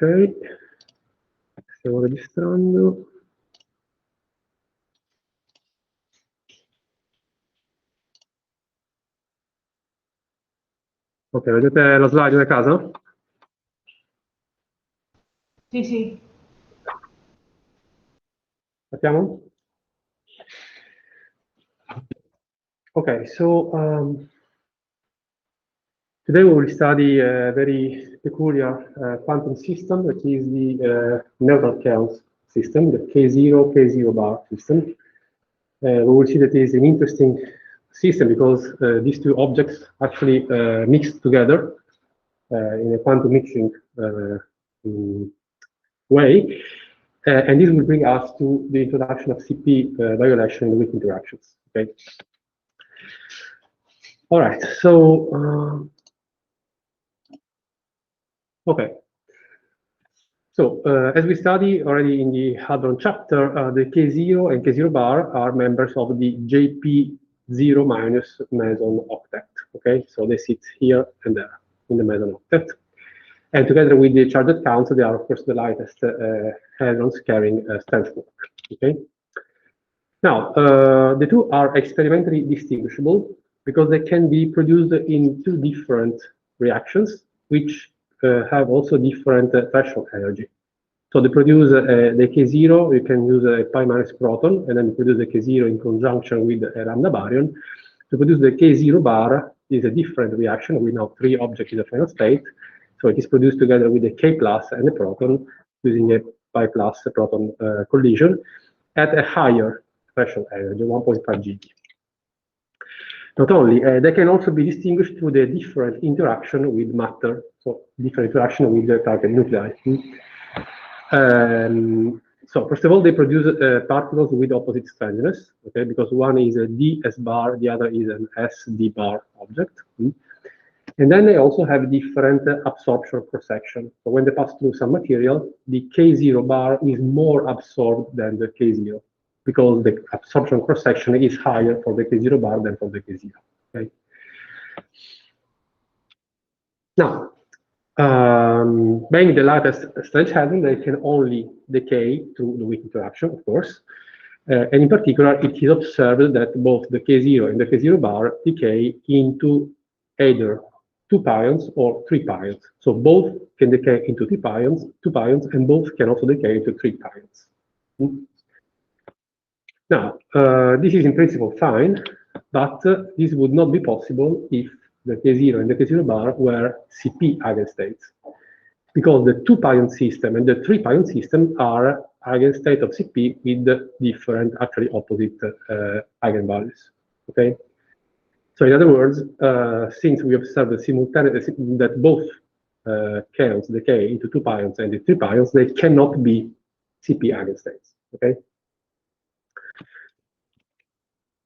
Ok, stiamo registrando. Ok, vedete lo slide da casa? Sì, sì. Partiamo? Okay, so today we will study a very peculiar quantum system, which is the neutral chaos system, the K0, K0 bar system. We will see that it is an interesting system because these two objects actually mix together in a quantum mixing way. And this will bring us to the introduction of CP violation in weak interactions. Okay. All right. So okay. So as we study already in the hadron chapter, the K0 and K0 bar are members of the JP0 minus meson octet. Okay. So they sit here and there in the meson octet. And together with the charged counts, they are, of course, the lightest hadrons carrying strength work. Okay. Now, the two are experimentally distinguishable because they can be produced in two different reactions, which have also different threshold energy. So they produce the K0, you can use a pi minus proton, and then you produce the K0 in conjunction with a lambda baryon. To produce the K0 bar is a different reaction. We know three objects in the final state. So it is produced together with a K plus and a proton using a pi plus proton collision at a higher threshold energy, 1.5 GeV. Not only, they can also be distinguished through the different interaction with matter, so different interaction with the target nuclei. So first of all, they produce particles with opposite strangeness, okay, because one is a ds bar, the other is an sd bar object. And then they also have different absorption cross-section. So when they pass through some material, the K0 bar is more absorbed than the K0 because the absorption cross-section is higher for the K0 bar than for the K0. Okay. Now, being the lightest strange hadron, they can only decay through the weak interaction, of course. And in particular, it is observed that both the K0 and the K0 bar decay into either 2 pions or 3 pions. So both can decay into 2 pions, and both can also decay into 3 pions. Now, this is in principle fine, but this would not be possible if the K0 and the K0 bar were CP eigenstates, because the 2 pion system and the 3 pion system are eigenstate of CP with different, actually opposite eigenvalues. Okay. So in other words, since we observe simultaneously that both chaos decay into 2 pions and into 3 pions, they cannot be CP eigenstates. Okay.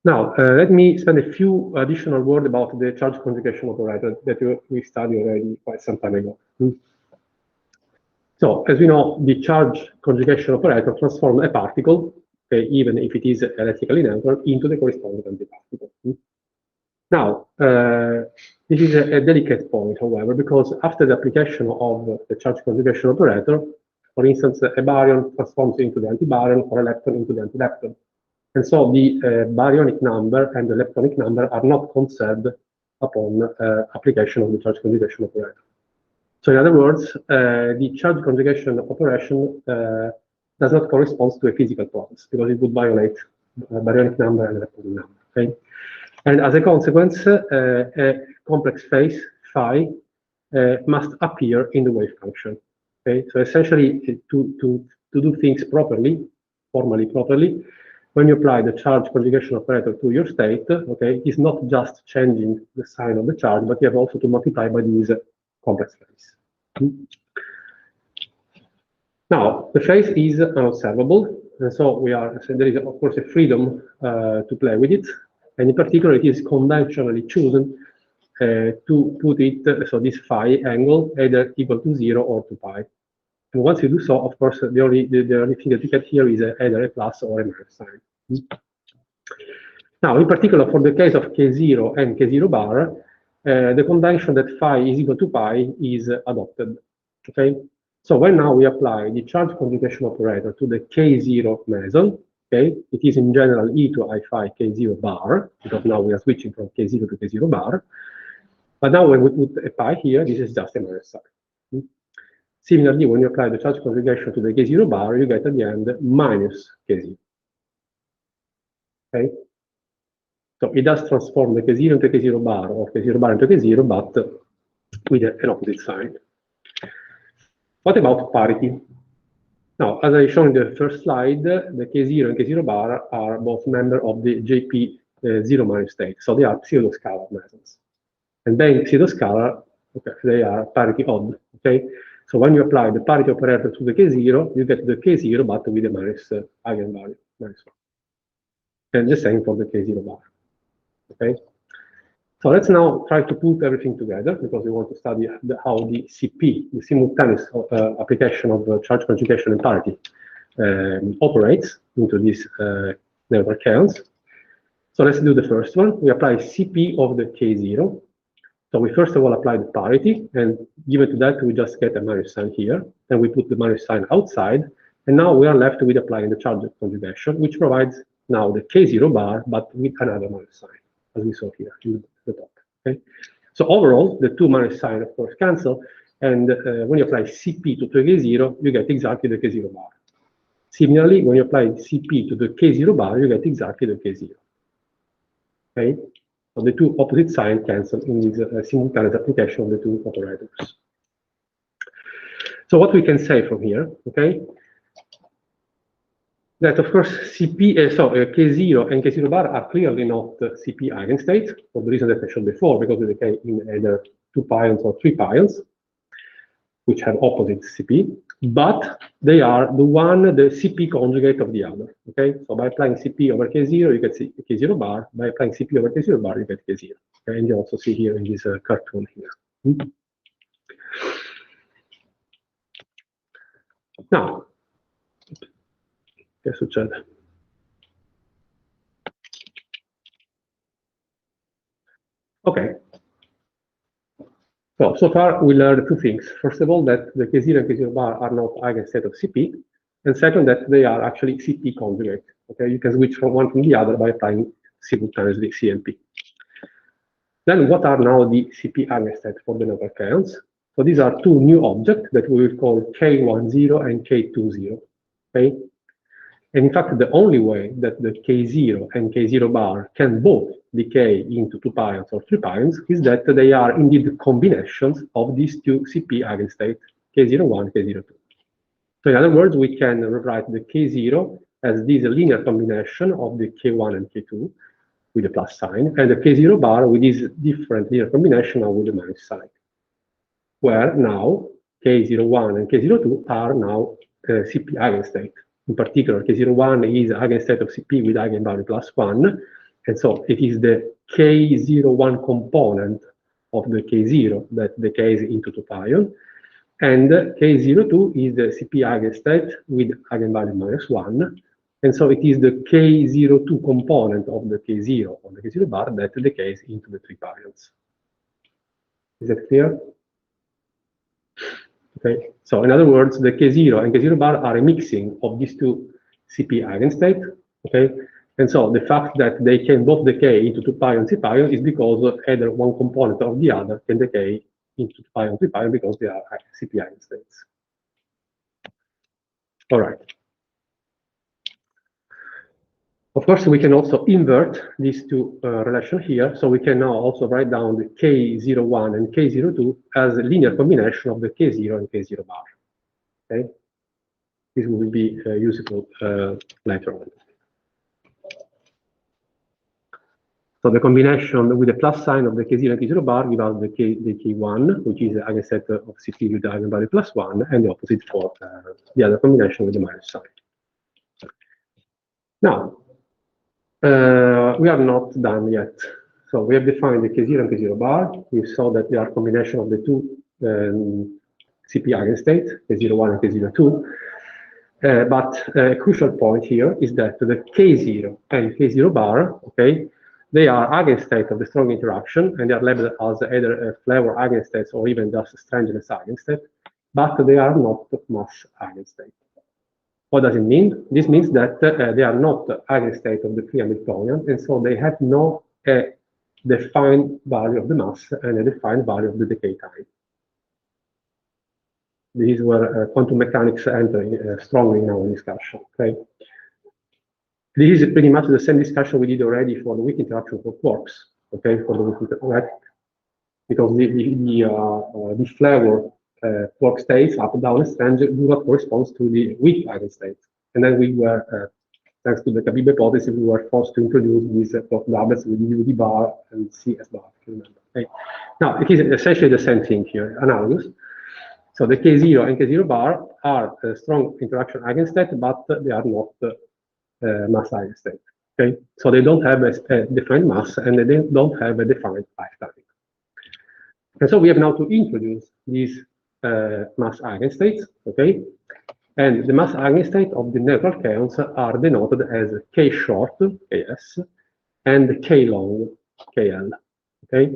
Now, let me spend a few additional words about the charge conjugation operator that we studied already quite some time ago. So, as we know, the charge conjugation operator transforms a particle, okay, even if it is electrically neutral, into the corresponding antiparticle. Now, this is a delicate point, however, because after the application of the charge conjugation operator, for instance, a baryon transforms into the antibaryon or a lepton into the antilepton. And so the baryonic number and the leptonic number are not conserved upon application of the charge conjugation operator. So in other words, the charge conjugation operation does not correspond to a physical process because it would violate baryonic number and leptonic number. Okay? And as a consequence, a complex phase phi must appear in the wave function. Okay? So essentially, to do things properly, formally properly, when you apply the charge conjugation operator to your state, okay, it's not just changing the sign of the charge, but you have also to multiply by this complex phase. Now, the phase is unobservable, and so there is, of course, a freedom to play with it, and in particular, it is conventionally chosen to put it, so this phi angle, either equal to 0 or to pi. And once you do so, of course, the only thing that you get here is either a plus or a minus sign. Now, in particular, for the case of K0 and K0 bar, the convention that phi is equal to pi is adopted. Okay, So when now we apply the charge conjugation operator to the K0 meson, okay, it is in general E to I phi K0 bar, because now we are switching from K0 to K0 bar. But now when we put a pi here, this is just a minus sign. Similarly, when you apply the charge conjugation to the K0 bar, you get at the end minus K0. Okay? So it does transform the K0 into K0 bar, or K0 bar into K0, but with an opposite sign. What about parity? Now, as I showed in the first slide, the K0 and K0 bar are both members of the JP0 minus state, so they are pseudoscalar mesons. And being pseudoscalar, okay, they are parity odd. Okay, so when you apply the parity operator to the K0, you get the K0 but with a minus eigenvalue, minus 1. And the same for the K0 bar. Okay, so let's now try to put everything together, because we want to study how the CP, the simultaneous application of charge conjugation and parity, operates into these network chaos. So let's do the first one. We apply CP of the K0. So we first of all apply the parity, and given to that, we just get a minus sign here. Then we put the minus sign outside, and now we are left with applying the charge conjugation, which provides now the K0 bar, but with another minus sign, as we saw here in the top. Okay. So overall, the two minus sign, of course, cancel, and when you apply CP to the K0, you get exactly the K0 bar. Similarly, when you apply CP to the K0 bar, you get exactly the K0. Okay. So the two opposite signs cancel in this simultaneous application of the two operators. So what we can say from here, okay, that of course K0 and K0 bar are clearly not CP eigenstates, for the reason that I showed before, because they decay in either 2 pions or 3 pions, which have opposite CP, but they are the CP conjugate of the other. Okay, so by applying CP over K0, you get K0 bar. By applying CP over K0 bar, you get K0. Okay? And you also see here in this cartoon here. Now, che succede? Okay. So far we learned two things. First of all, that the K0 and K0 bar are not eigenstate of CP, and second, that they are actually CP conjugate. Okay, you can switch from one to the other by applying simultaneously CMP. Then what are now the CP eigenstates for the network chaos? So these are two new objects that we will call K10 and K20. Okay? And in fact, the only way that the K0 and K0 bar can both decay into 2 pions or 3 pions is that they are indeed combinations of these two CP eigenstates, K01, K02. So in other words, we can rewrite the K0 as this linear combination of the K1 and K2 with a plus sign, and the K0 bar with this different linear combination with a minus sign, where now K01 and K02 are now CP eigenstate. In particular, K01 is eigenstate of CP with eigenvalue plus 1, and so it is the K01 component of the K0 that decays into 2 pion, and K02 is the CP eigenstate with eigenvalue minus 1, and so it is the K02 component of the K0 on the K0 bar that decays into the 3 pions. Is that clear? Okay, so in other words, the K0 and K0 bar are a mixing of these two CP eigenstates. Okay, and so the fact that they can both decay into 2 pion, 3 pion is because either one component or the other can decay into 2 pion, 3 pion because they are CP eigenstates. All right. Of course, we can also invert these two relations here. So we can now also write down the K01 and K02 as a linear combination of the K0 and K0 bar. Okay, this will be useful later on. So the combination with the plus sign of the K0 and K0 bar gives us the K1, which is the eigenset of CP with the eigenvalue plus 1, and the opposite for the other combination with the minus sign. Now, we are not done yet. So we have defined the K0 and K0 bar. We saw that they are a combination of the two CP eigenstates, K01 and K02. But a crucial point here is that the K0 and K0 bar, okay, they are eigenstates of the strong interaction, and they are labeled as either flavor eigenstates or even just strangeness eigenstate, but they are not mass eigenstate. What does it mean? This means that they are not eigenstate of the free Hamiltonian, and so they have no defined value of the mass and a defined value of the decay time. This is where quantum mechanics enter strongly in our discussion. Okay, this is pretty much the same discussion we did already for the weak interaction for quarks. Okay, for the weak interaction, because the flavor quark states up, down, and strange do not correspond to the weak eigenstate. And then we were, thanks to the Khabib hypothesis, we were forced to introduce these quark doublets with UD bar and CS bar, if you remember. Okay. Now, it is essentially the same thing here, analogous. So the K0 and K0 bar are strong interaction eigenstate, but they are not mass eigenstate. Okay, so they don't have a defined mass and they don't have a defined lifetime. And so we have now to introduce these mass eigenstates. Okay, and the mass eigenstate of the neutral kaons are denoted as K short, Ks, and K long, Kl. Okay.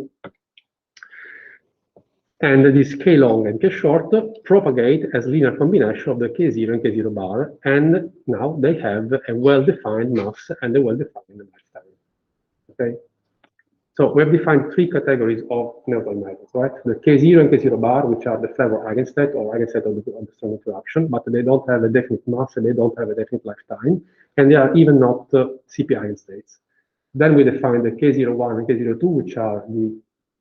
And this K long and K short propagate as linear combination of the K0 and K0 bar, and now they have a well-defined mass and a well-defined lifetime. Okay, so we have defined three categories of neutral metals, right? The K0 and K0 bar, which are the flavor eigenstate or eigenstate of the strong interaction, but they don't have a definite mass and they don't have a definite lifetime, and they are even not CP eigenstates. Then we define the K01 and K02, which are the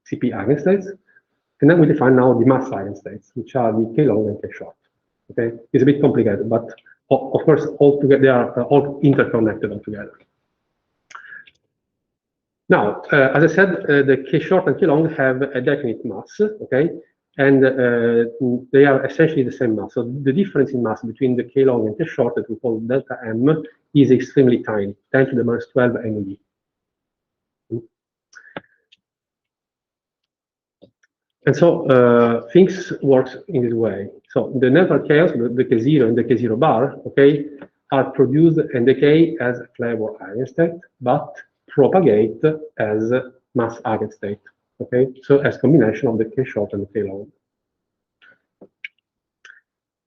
CP eigenstates. And then we define now the mass eigenstates, which are the K long and K short. Okay, it's a bit complicated, but of course, all together they are all interconnected altogether. Now, as I said, the K short and K long have a definite mass. Okay, and they are essentially the same mass. So the difference in mass between the K long and K short, that we call delta M, is extremely tiny, 10 to the minus 12 MeV. And so things work in this way. So the neutral chaos, the K0 and the K0 bar, okay, are produced and decay as flavor eigenstate, but propagate as mass eigenstate. Okay, so as combination of the K short and the K long.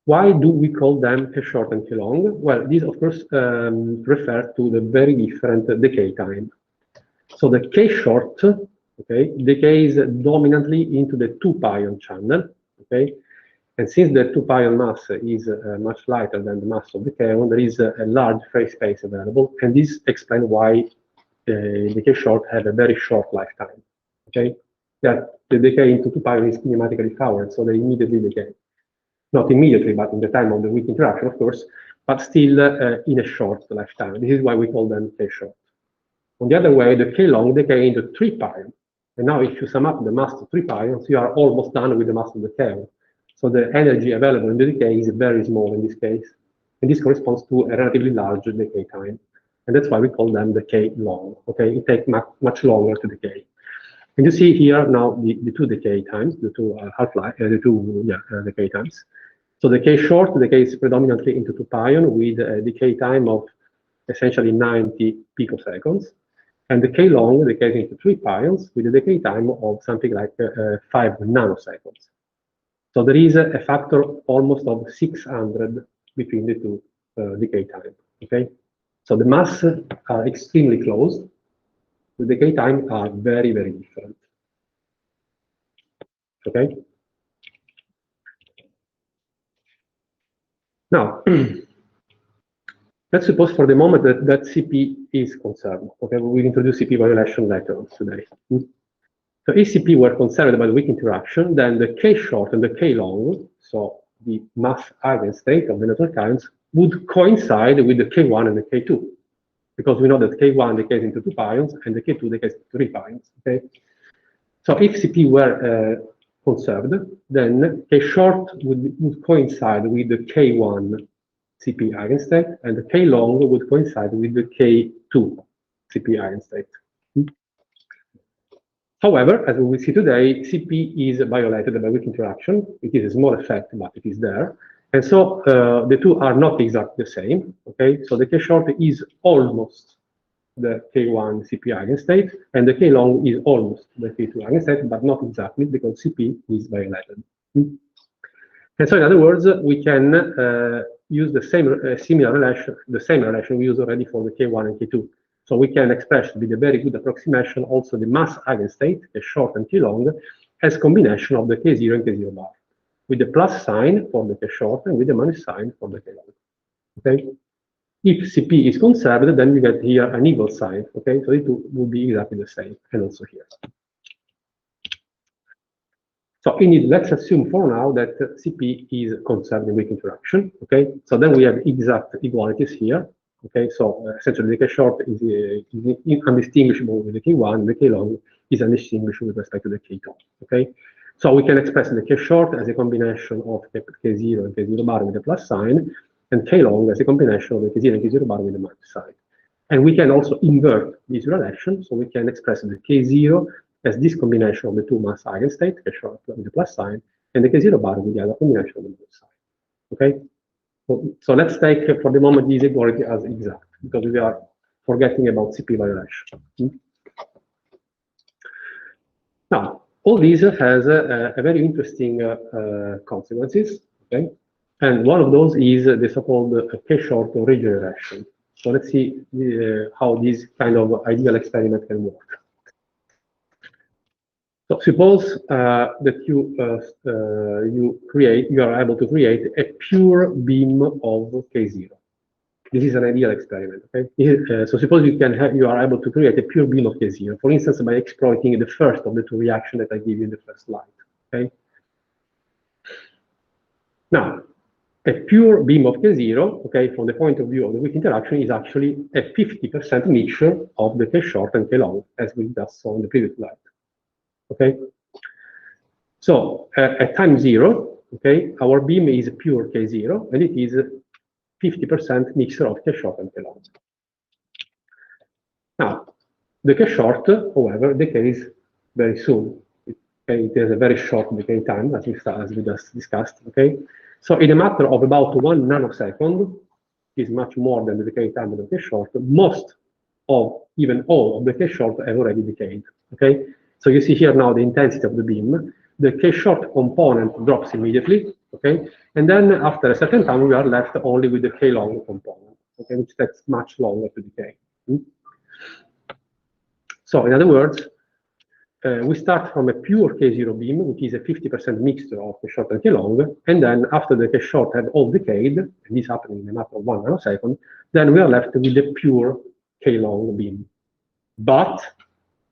Why do we call them K short and K long? Well, these of course refer to the very different decay time. So the K short, okay, decays dominantly into the 2-pion channel, okay? And since the 2-pion mass is much lighter than the mass of the kaon, there is a large phase space available, and this explains why the K short have a very short lifetime, okay? Yeah, the decay into 2-pion is kinematically covered, so they immediately decay. Not immediately, but in the time of the weak interaction, of course, but still in a short lifetime. This is why we call them K short. On the other way, the K long decay into 3-pion. And now if you sum up the mass to 3 pions, you are almost done with the mass of the kaon. So the energy available in the decay is very small in this case. And this corresponds to a relatively large decay time. And that's why we call them the K long. Okay, it takes much longer to decay. And you see here now the two decay times, the two half-life, decay times. So the K short decays predominantly into 2-pion with a decay time of essentially 90 picoseconds. And the K long decays into 3 pions with a decay time of something like 5 nanoseconds. So there is a factor almost of 600 between the two decay time. Okay, so the mass are extremely close. The decay time are very, very different. Okay. Now, let's suppose for the moment that CP is conserved. Okay, we'll introduce CP violation later on today. So if CP were conserved by the weak interaction, then the K short and the K long, so the mass eigenstate of the neutral kaons, would coincide with the K1 and the K2, because we know that K1 decays into 2 pions and the K2 decays into 3 pions. Okay, so if CP were conserved, then K short would coincide with the K1 CP eigenstate, and the K long would coincide with the K2 CP eigenstate. However, as we will see today, CP is violated by weak interaction. It is a small effect, but it is there. And so the two are not exactly the same. Okay, so the K short is almost the K1 CP eigenstate, and the K long is almost the K2 eigenstate, but not exactly, because CP is violated. And And so in other words, we can use the same similar relation, the same relation we use already for the K1 and K2. So we can express with a very good approximation also the mass eigenstate, K short and K long, as combination of the K0 and K0 bar, with the plus sign for the K short and with the minus sign for the K long. Okay. If CP is conserved, then we get here an equal sign. Okay, so it will be exactly the same, and also here. So indeed, let's assume for now that CP is conserved in weak interaction. Okay, so then we have exact equalities here. Okay, so essentially the K short is undistinguishable with the K1, the K long is undistinguishable with respect to the K2. Okay, so we can express the K short as a combination of K0 and K0 bar with the plus sign, and K long as a combination of the K0 and K0 bar with the minus sign. And we can also invert this relation, so we can express the K0 as this combination of the two mass eigenstate, K short with the plus sign, and the K0 bar with the other combination of the minus sign. Okay? So let's take for the moment this equality as exact, because we are forgetting about CP violation. Now, all this has a very interesting consequences. Okay? And one of those is the so-called K short regeneration. So let's see how this kind of ideal experiment can work. So suppose that you are able to create a pure beam of K0. This is an ideal experiment. Okay. So suppose you are able to create a pure beam of K0, for instance, by exploiting the first of the two reactions that I give you in the first slide. Okay. Now, a pure beam of K0, okay, from the point of view of the weak interaction, is actually a 50% mixture of the K short and K long, as we just saw in the previous slide. Okay, so at time 0, okay, our beam is pure K0, and it is 50% mixture of K short and K long. Now, the K short, however, decays very soon. It has a very short decay time, as we just discussed. Okay, so in a matter of about 1 nanosecond, is much more than the decay time of the K short. Most of, even all of the K short have already decayed. Okay. So you see here now the intensity of the beam. The K short component drops immediately, okay? And then after a certain time, we are left only with the K long component, okay, which takes much longer to decay. So in other words, we start from a pure K0 beam, which is a 50% mixture of K short and K long, and then after the K short have all decayed, and this happens in a matter of 1 nanosecond, then we are left with a pure K long beam. But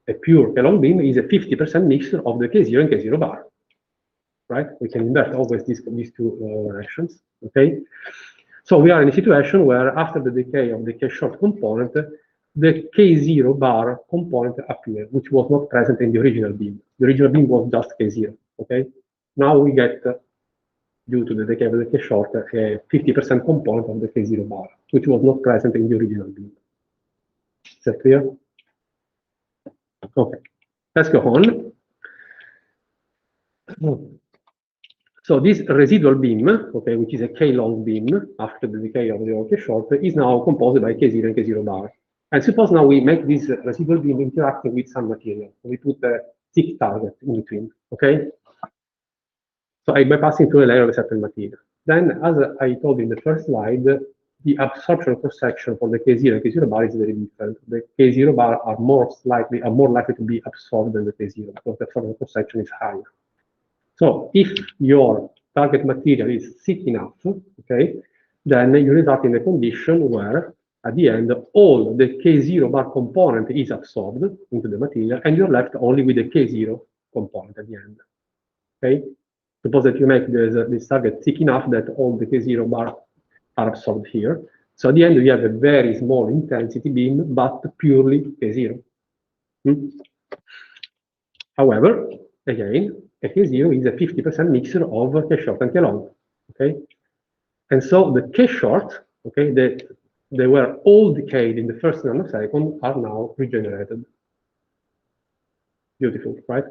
a pure K long beam is a 50% mixture of the K0 and K0 bar, right? We can invert always these two relations, okay? So we are in a situation where after the decay of the K short component, the K0 bar component appears, which was not present in the original beam. The original beam was just K0, okay? Now we get, due to the decay of the K short, a 50% component of the K0 bar, which was not present in the original beam. Is that clear? Okay, let's go on. So this residual beam, okay, which is a K-long beam after the decay of the K short, is now composed by K0 and K0 bar. And suppose now we make this residual beam interacting with some material. So we put a thick target in between, okay? So by passing through a layer of a certain material. Then, as I told in the first slide, the absorption cross-section for the K0 and K0 bar is very different. The K0 bar are more likely to be absorbed than the K0 because the absorption cross-section is higher. So if your target material is thick enough, okay, then you result in a condition where at the end all the K0 bar component is absorbed into the material and you're left only with the K0 component at the end. Okay? Suppose that you make this target thick enough that all the K0 bar are absorbed here. So at the end you have a very small intensity beam, but purely K0. However, again, a K0 is a 50% mixture of K short and K long. Okay, and so the K short, okay, they were all decayed in the first nanosecond, are now regenerated. Beautiful, right?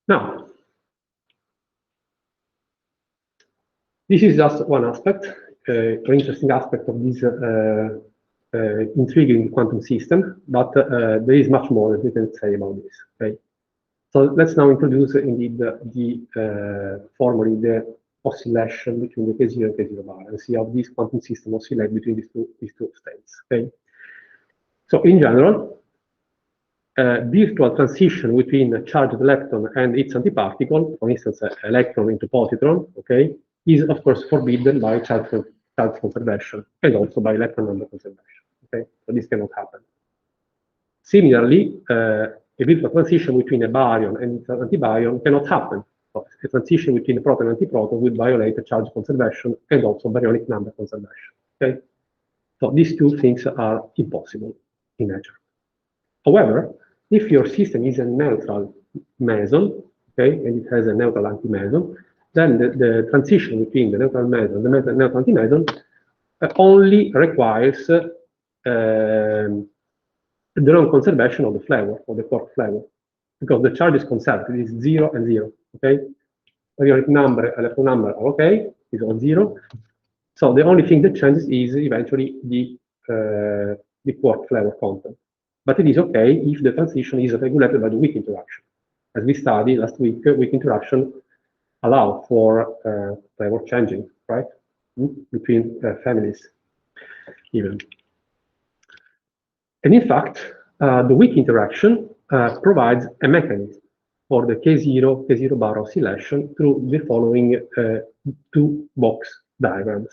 Now, this is just one aspect, an interesting aspect of this intriguing quantum system, but there is much more that we can say about this. Okay? So let's now introduce indeed formally the oscillation between the K0 and K0 bar and see how these quantum systems oscillate between these two states. Okay. So in general, virtual transition between a charged electron and its antiparticle, for instance, electron into positron, okay, is of course forbidden by charge conservation and also by electron number conservation. Okay, so this cannot happen. Similarly, a virtual transition between a baryon and its antibaryon cannot happen. So a transition between a proton and antiproton would violate the charge conservation and also baryonic number conservation. Okay, so these two things are impossible in nature. However, if your system is a neutral meson, okay, and it has a neutral antimeson, then the transition between the neutral meson and the neutral antimeson only requires the non-conservation of the flavor, of the quark flavor, because the charge is conserved. It is 0 and 0. Okay, periodic number, electron number are okay, is all 0. So the only thing that changes is eventually the quark flavor content. But it is okay if the transition is regulated by the weak interaction. As we studied last week, weak interaction allow for flavor changing, right, between families even. And in fact, the weak interaction provides a mechanism for the K0 bar oscillation through the following two box diagrams.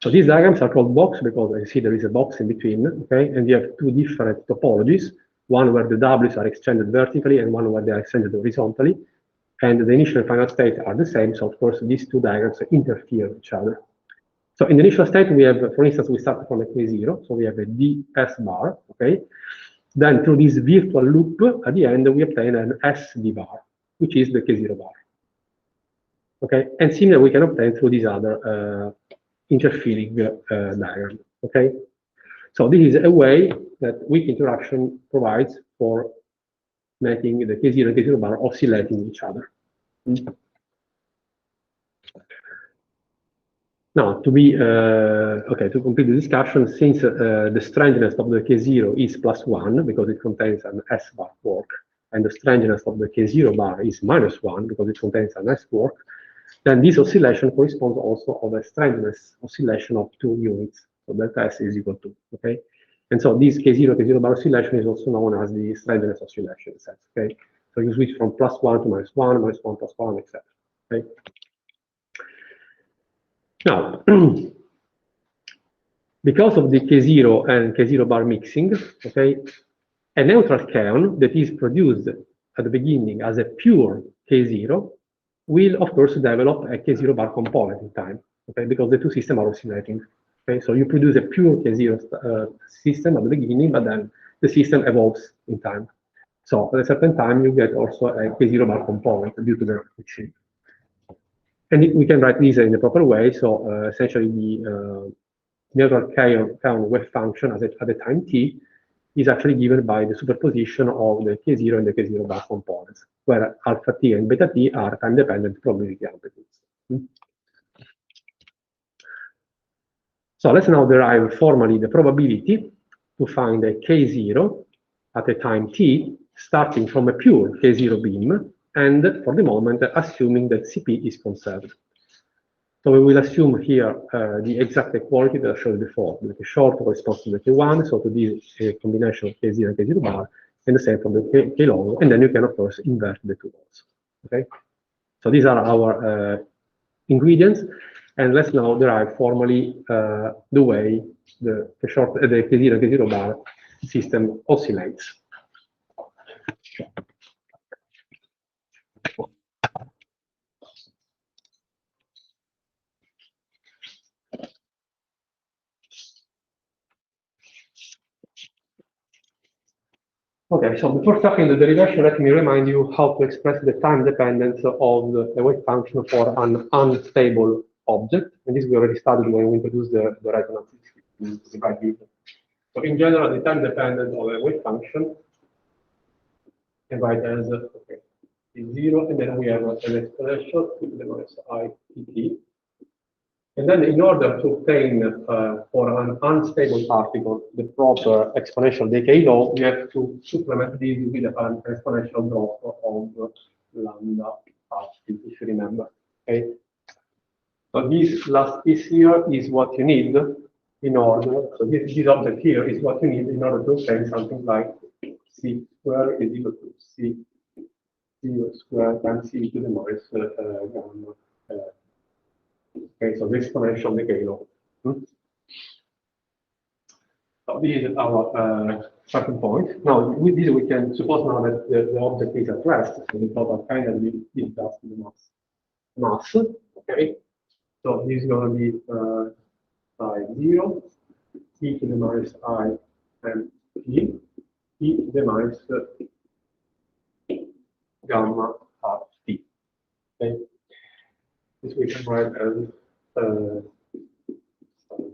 So these diagrams are called box because I see there is a box in between, okay? And you have two different topologies, one where the W's are extended vertically and one where they are extended horizontally. And the initial and final state are the same, so of course these two diagrams interfere with each other. So in the initial state, we have, for instance, we start from a K0, so we have a DS bar, okay? Then through this virtual loop, at the end, we obtain an SD bar, which is the K0 bar. Okay, and similarly, we can obtain through this other interfering diagram. Okay, so this is a way that weak interaction provides for making the K0 and K0 bar oscillating each other. Now, to be okay, to complete the discussion, since the strangeness of the K0 is +1 because it contains an S bar quark, and the strangeness of the K0 bar is -1 because it contains an S quark, then this oscillation corresponds also of a strangeness oscillation of 2 units. So delta S is equal to, okay? And so this K0 bar oscillation is also known as the strangeness oscillation set, okay? So you switch from +1 to -1, -1 +1, etc. Okay? Now, because of the K0 and K0 bar mixing, okay, a neutral kaon that is produced at the beginning as a pure K0 will, of course, develop a K0 bar component in time, okay, because the two systems are oscillating. Okay, so you produce a pure K0 system at the beginning, but then the system evolves in time. So at a certain time, you get also a K0 bar component due to the mixing. And we can write this in the proper way. So essentially, the neutral kaon wave function at the time t is actually given by the superposition of the K0 and the K0 bar components, where alpha t and beta t are time-dependent probability amplitudes. So let's now derive formally the probability to find a K0 at a time t, starting from a pure K0 beam, and for the moment, assuming that Cp is conserved. So we will assume here the exact equality that I showed before. The short corresponds to the K1, so to this combination of K0 and K0 bar, and the same for the K long, and then you can, of course, invert the two rows. Okay? So these are our ingredients, and let's now derive formally the way the K0 and K0 bar system oscillates. Okay, so before starting the derivation, let me remind you how to express the time dependence of the wave function for an unstable object. And this we already studied when we introduced the resonance system. So in general, the time dependence of a wave function can write as okay, is 0, and then we have an exponential to the minus I t. And then in order to obtain for an unstable particle the proper exponential decay law, we have to supplement this with an exponential drop of lambda particle, if you remember. Okay. So this last piece here is what you need in order, so this object here is what you need in order to obtain something like C squared is equal to C 0 squared times C to the minus gamma. Okay, so the exponential decay law. So this is our starting point. Now, with this, we can suppose now that the object is at rest, so the total finally is just the mass. Okay, so this is going to be psi 0, e to the minus I and p, e to the minus gamma half t. Okay, this we can write as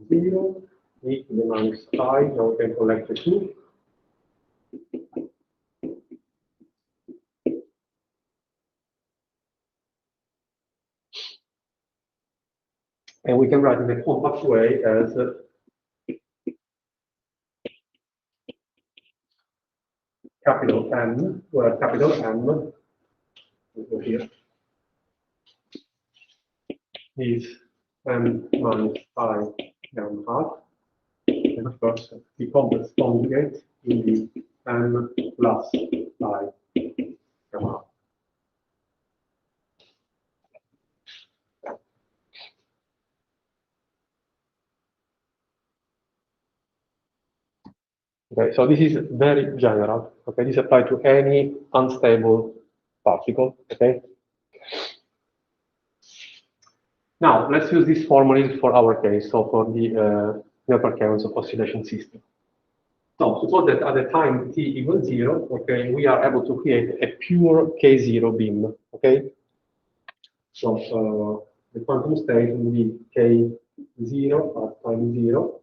0, e to the minus I, now we can collect the 2. And we can write in a compact way as capital M, where capital M over here is M minus I gamma half. And of course, the complex conjugate will be M plus I gamma half. Okay, so this is very general. Okay, this applies to any unstable particle. Okay. Now let's use these formulas for our case. So for the upper chaos of oscillation system. So suppose that at the time t equals 0, okay, we are able to create a pure K0 beam. Okay. So the quantum state will be K0 at time 0.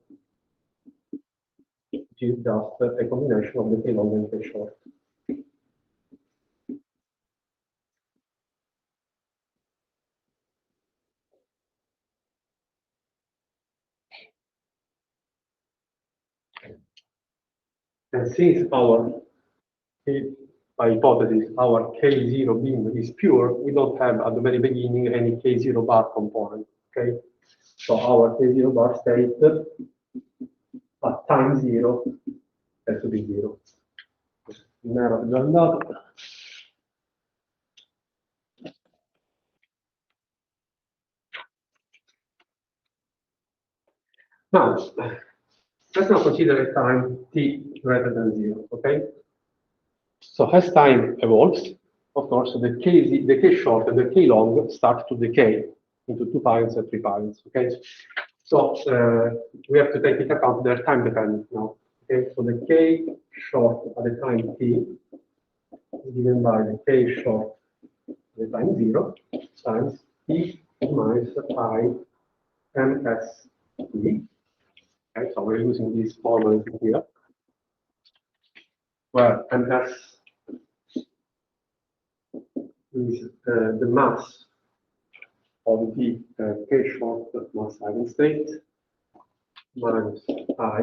Which is just a combination of the K long and K short. And since our by hypothesis, our K0 beam is pure, we don't have at the very beginning any K0 bar component. Okay, so our K0 bar state at time 0 has to be 0. Non era già andato. Now, let's now consider a time t greater than 0, okay? So as time evolves, of course, the K short and the K long start to decay into 2 piles and 3 piles, okay? So we have to take into account their time dependent now, okay? So the K short at the time t is given by the K short at the time 0 times e minus I ms t. Okay, so we're using these formulas here, where ms is the mass of the K short mass eigenstate minus I,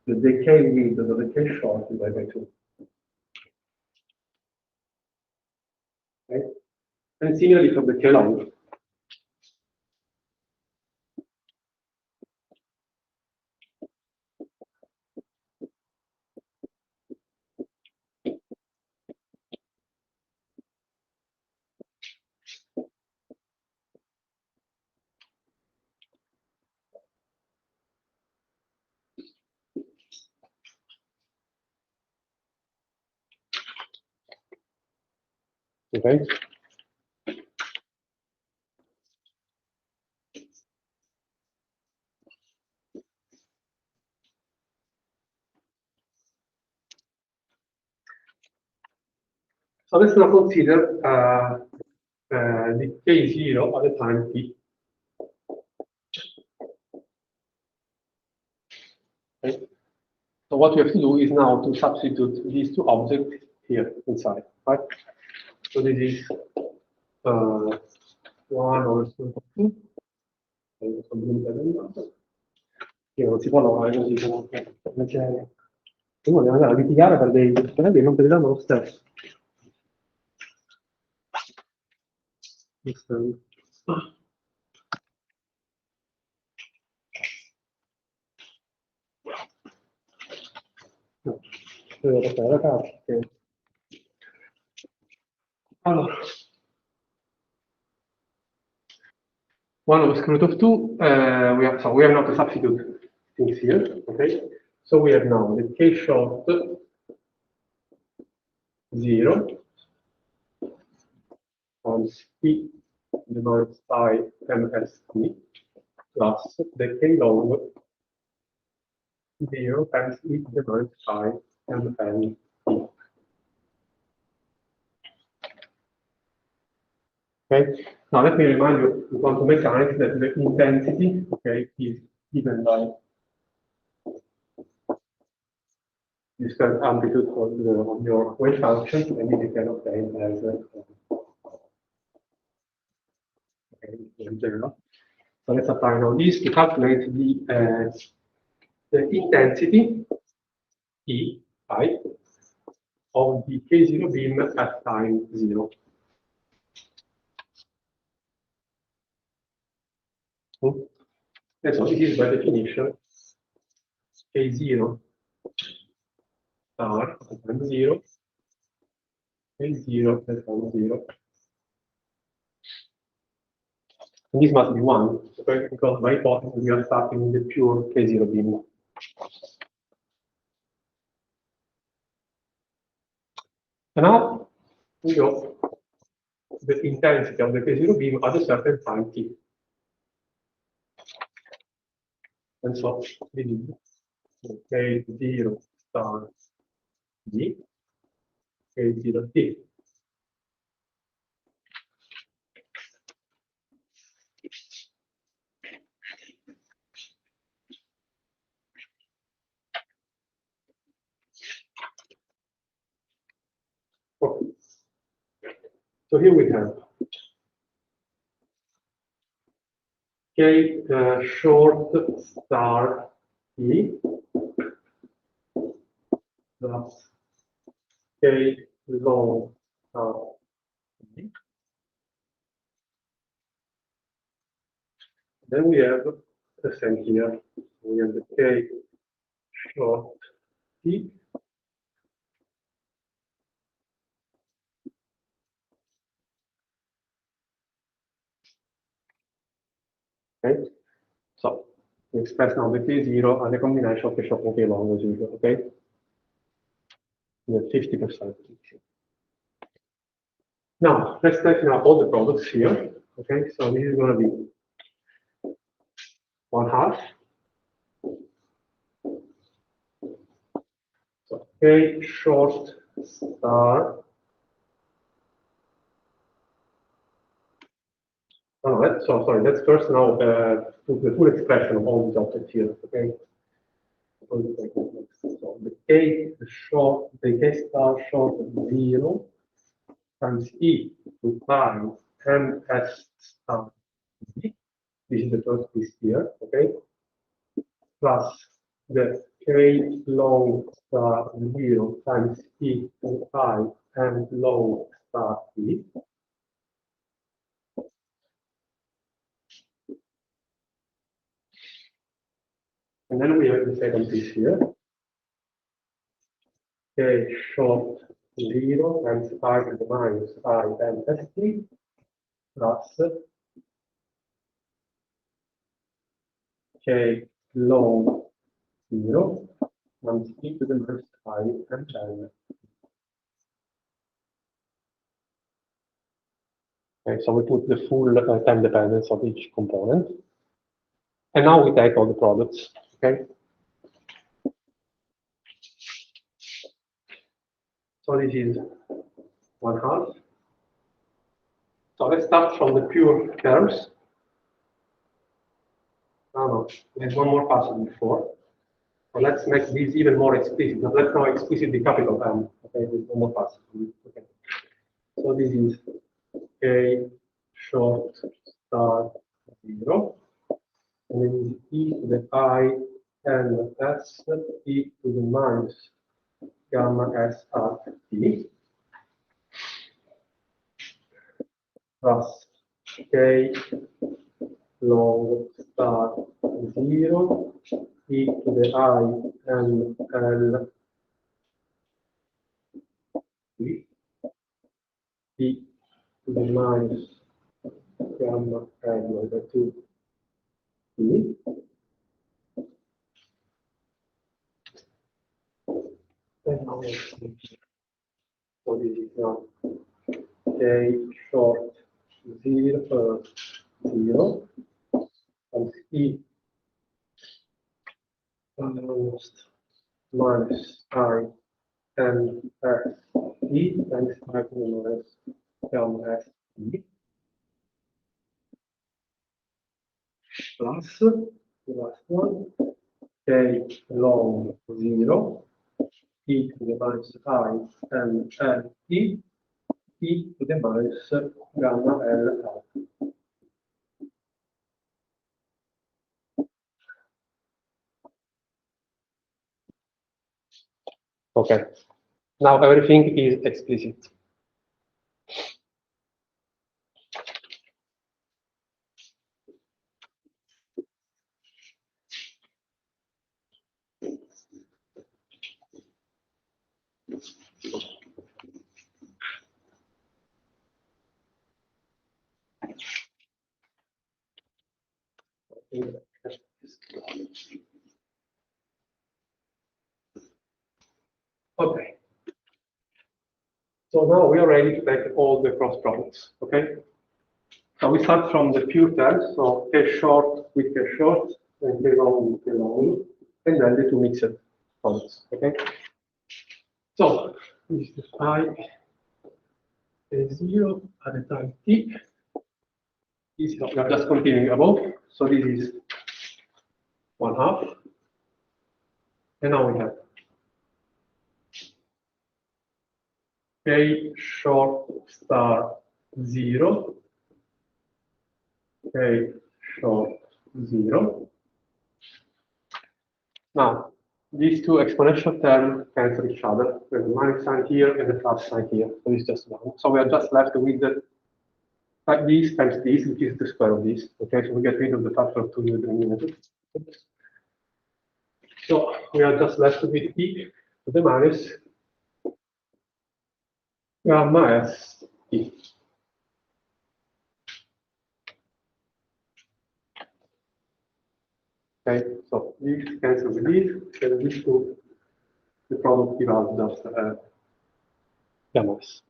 the decay width of the K short divided by 2. Okay? And similarly for the K long. Okay. So let's now consider the K0 at the time t. Okay. So what we have to do is now to substitute these two objects here inside, right? So this is 1 over 2. Che non si può lavorare così comunque. Perché uno deve andare a litigare per dei problemi che non te li danno lo stesso. No, devo portare la carta. Allora, one over square root of 2, we have now to substitute things here, okay? So we have now the k short 0 times p divided by mst plus the k long 0 times e divided by mn. Okay. Now let me remind you in quantum mechanics that the intensity, okay, is given by this current amplitude of your wave function, and you can obtain as in general. So let's apply now this to calculate the intensity E I of the K0 beam at time 0. And so this is by definition K0 star at time 0, K0 at time 0. And this must be 1, okay? Because by hypothesis we are starting with the pure K0 beam. And now we go the intensity of the K0 beam at a certain time t. And so we need K0 star d, K0 t. Okay. So here we have K short star E plus K long star E. Then we have the same here. We have the K short T okay. So we express now the K0 and the combination of K short and K long as usual, okay? The 50%. Now let's take now all the products here. Okay, so this is going to be 1/2. So K short star. Oh, sorry, let's first now put the full expression of all these objects here, okay? So the K star short 0 times E to pi ms star E. This is the first piece here, okay? Plus the K long star 0 times E to pi m long star E. And then we have the second piece here. K short 0 times I to the minus I and st plus K long 0 times e to the minus I and n. Okay, so we put the full time dependence of each component. And now we take all the products, okay? So this is 1/2. So let's start from the pure terms. No, there's one more passage before. So let's make this even more explicit. But let's now explicit the capital M. Okay, there's one more passage. Okay. So this is K short star 0 and then is e to the I n s e to the minus gamma s at t plus k log star 0 e to the I n l t e to the minus gamma n over 2 t. And now so this is now k short 0 and e almost minus I n s e and starting minus gamma s e plus the last one k log 0 e to the minus I n l e to the minus gamma l out. Okay, now everything is explicit. Okay. So now we are ready to take all the cross products. Okay. So we start from the pure terms, so K short with K short, and K long with K long, and then the two mixed products. Okay. So this is I A0 at the time t. This is, we are just continuing above. So this is 1/2. And now we have K short star 0, K short 0. Now, these two exponential terms cancel each other. There's a minus sign here and a plus sign here. So it's just one. So we are just left with the this times this, which is the square of this. Okay, so we get rid of the factor of 2 with the numerator. So we are just left with e to the minus gamma s t. Okay, so this cancels with this, and these two, the product give us just gamma s.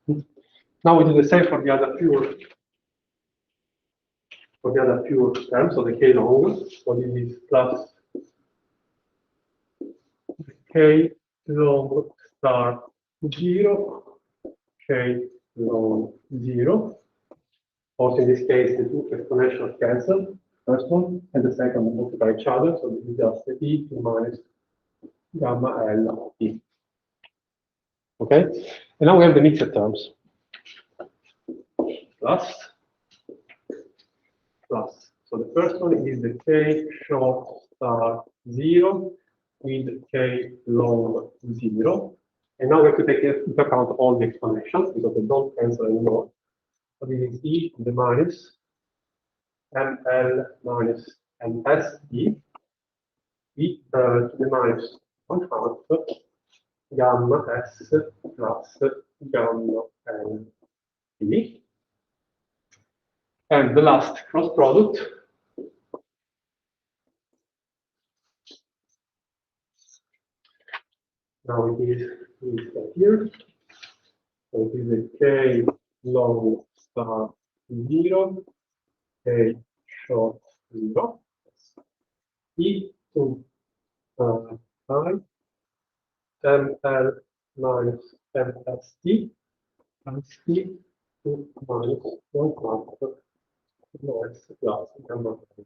Now we do the same for the other pure terms, so the k long. So this is plus k log star 0, k log 0. Also, in this case, the two exponentials cancel, first one, and the second one multiply each other. So this is just the e to minus gamma l t. Okay, and now we have the mixed terms. Plus. So the first one is the k short star 0 with k long 0. And now we have to take into account all the exponentials because they don't cancel anymore. So this is e to the minus ml minus mst e to the minus 1/2 gamma s plus gamma l t. And the last cross product now it is here. So it is a k long star 0, k short 0, e to I ml minus mst times t to minus 1/2 minus plus gamma t.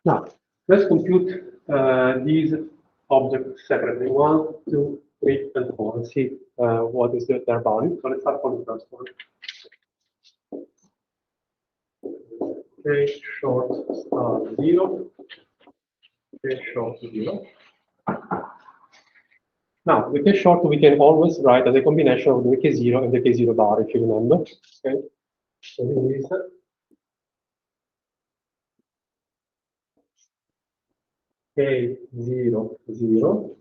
Now, let's compute these objects separately. 1, 2, 3, and 4, and see what is their value. So let's start from the first one. K short star 0. K short 0. Now, the K short we can always write as a combination of the K0 and the K0 bar, if you remember. Okay. So this is K0 0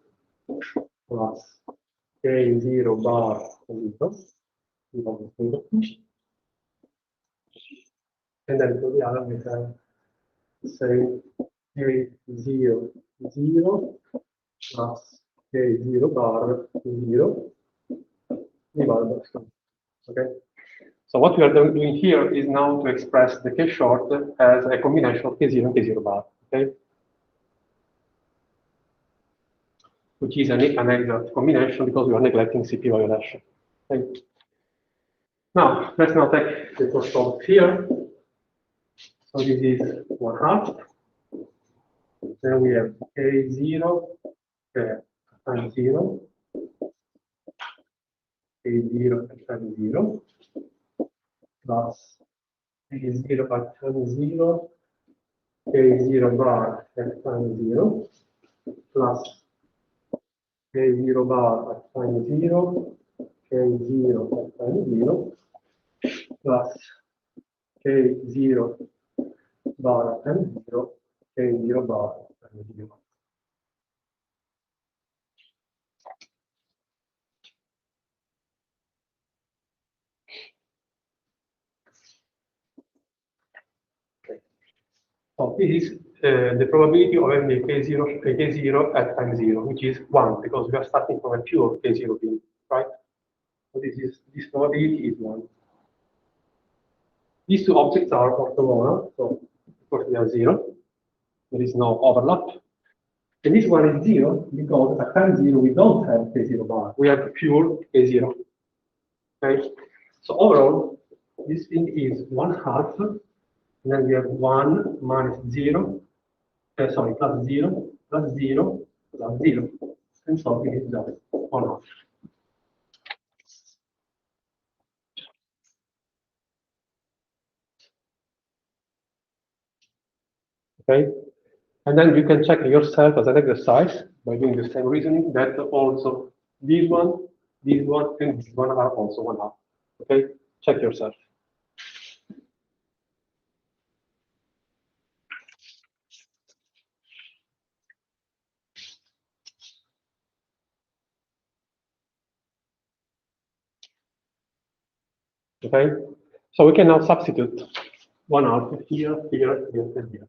plus K0 bar 0. And then for the other we have say K0 0 plus K0 bar 0 divided by 2. Okay. So what we are doing here is now to express the K short as a combination of K0 and K0 bar. Okay. Which is an exact combination because we are neglecting CP violation. Okay. Now, let's now take the first solve here. So this is 1/2. Then we have K0 times 0, K0 times 0, plus K0 times 0, K0 bar times 0, plus K0 bar times 0, K0 times 0, plus K0 bar times 0, K0 bar times 0. So this is the probability of having a K0 at time 0, which is 1, because we are starting from a pure K0 beam, right? So this probability is 1. These two objects are orthogonal, so of course they are 0. There is no overlap. And this one is 0 because at time 0 we don't have K0 bar. We have pure K0. Okay? So overall, this thing is 1/2. And then we have 1 minus 0, sorry, plus 0, plus 0, plus 0. And so it is just 1/2. Okay? And then you can check yourself as an exercise by doing the same reasoning that also this one, and this one are also 1/2. Okay? Check yourself. Okay? So we can now substitute 1/2 here, here, here, and here.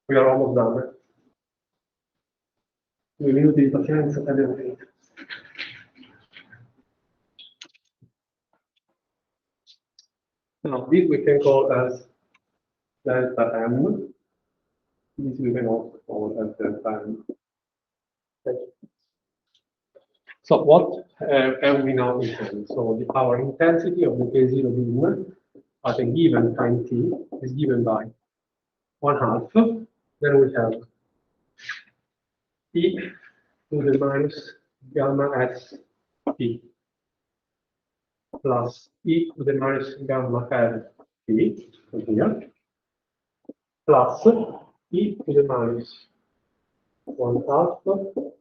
We are almost done. 2 minuti di pazienza e abbiamo finito. Now, this we can call as delta M. This we can also call as delta M. Okay. So what have we now in hand? So our intensity of the K0 beam at a given time t is given by 1/2. Then we have e to the minus gamma s t plus e to the minus gamma l t from here plus e to the minus 1/2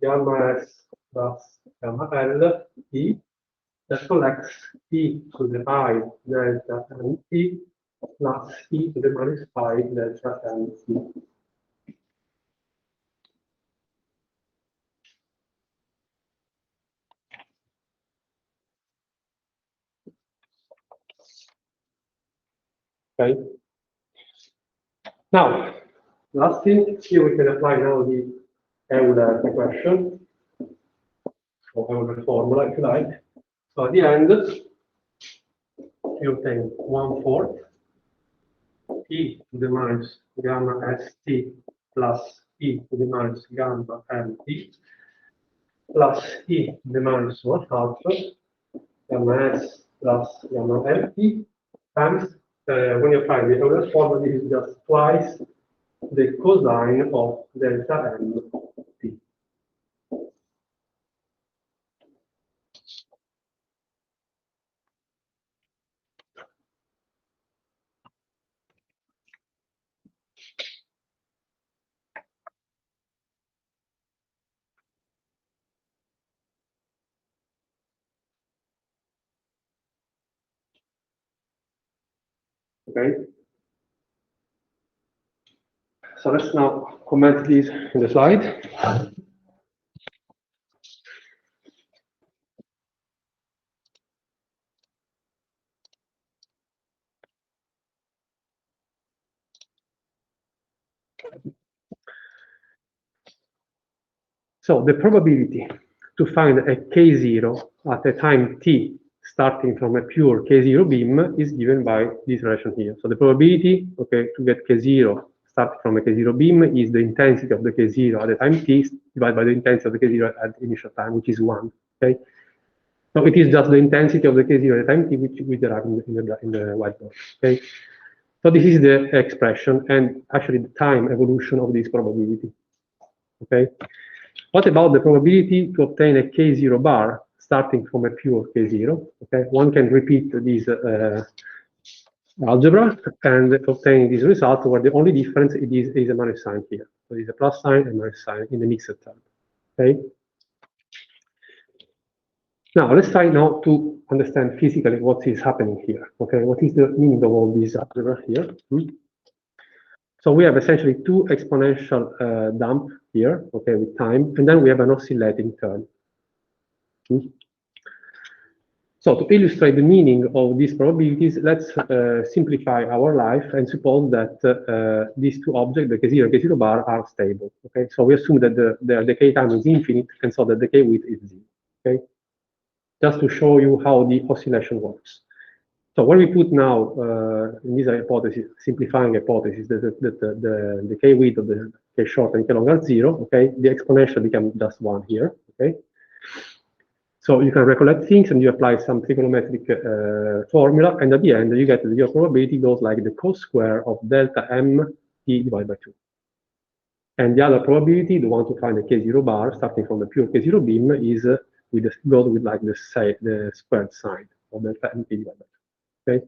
gamma s plus gamma l t that collects e to the I delta n t plus e to the minus pi delta n t. Okay. Now, last thing here we can apply now the Euler equation, or Euler formula, if you like. So at the end, you obtain 1/4 e to the minus gamma st plus e to the minus gamma mt plus e to the minus 1/2 gamma s plus gamma mt times, when you apply the Euler formula, this is just twice the cosine of delta m t. Okay. So let's now comment these in the slide. So the probability to find a K0 at a time t starting from a pure K0 beam is given by this relation here. So the probability, okay, to get K0 starting from a K0 beam is the intensity of the K0 at the time t divided by the intensity of the K0 at the initial time, which is 1. Okay. So it is just the intensity of the K0 at the time t which we derive in the whiteboard. Okay. So this is the expression and actually the time evolution of this probability. Okay. What about the probability to obtain a K0 bar starting from a pure K0? Okay, one can repeat this algebra and obtain this result where the only difference is a minus sign here. So it's a plus sign and minus sign in the mixed term. Okay. Now let's try now to understand physically what is happening here. Okay, what is the meaning of all these algebra here? So we have essentially two exponential dump here, okay, with time, and then we have an oscillating term. So to illustrate the meaning of these probabilities, let's simplify our life and suppose that these two objects, the K0 and K0 bar, are stable. Okay, so we assume that the decay time is infinite, and so the decay width is 0. Okay, just to show you how the oscillation works. So when we put now in this hypothesis, simplifying hypothesis, that the decay width of the K short and K long are 0, okay, the exponential becomes just 1 here. Okay. So you can recollect things and you apply some trigonometric formula, and at the end you get your probability goes like the cos square of delta m t divided by 2. And the other probability, the one to find the K0 bar starting from the pure K0 beam, is goes with like the squared sine of delta m t divided by 2. Okay.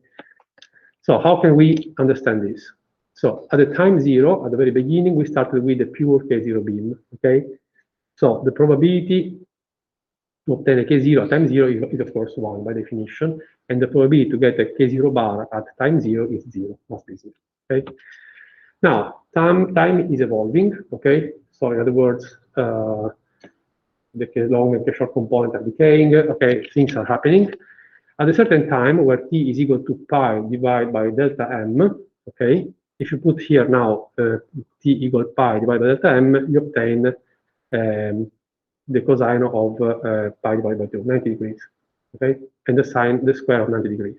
So how can we understand this? So at the time 0, at the very beginning, we started with the pure K0 beam. Okay. So the probability to obtain a K0 at time 0 is of course 1 by definition, and the probability to get a K0 bar at time 0 is 0, must be 0. Okay. Now, time is evolving. Okay. So in other words, the K long and K short component are decaying. Okay, things are happening. At a certain time, where t is equal to pi divided by delta m. Okay. If you put here now t equal pi divided by delta m, you obtain the cosine of pi divided by 2, 90 degrees, okay? And the sine, the square of 90 degrees.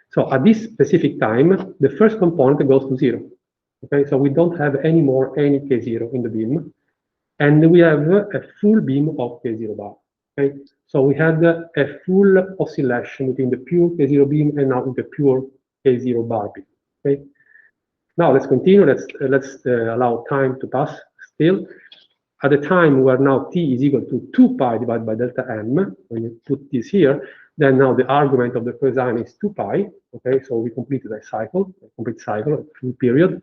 So at this specific time, the first component goes to 0, okay? So we don't have any more any K0 in the beam, and we have a full beam of K0 bar, okay? So we had a full oscillation between the pure K0 beam and now the pure K0 bar beam, okay? Now let's continue, let's allow time to pass still. At the time where now t is equal to 2 pi divided by delta m, when you put this here, then now the argument of the cosine is 2 pi. Okay, so we completed a cycle, a complete cycle, a full period.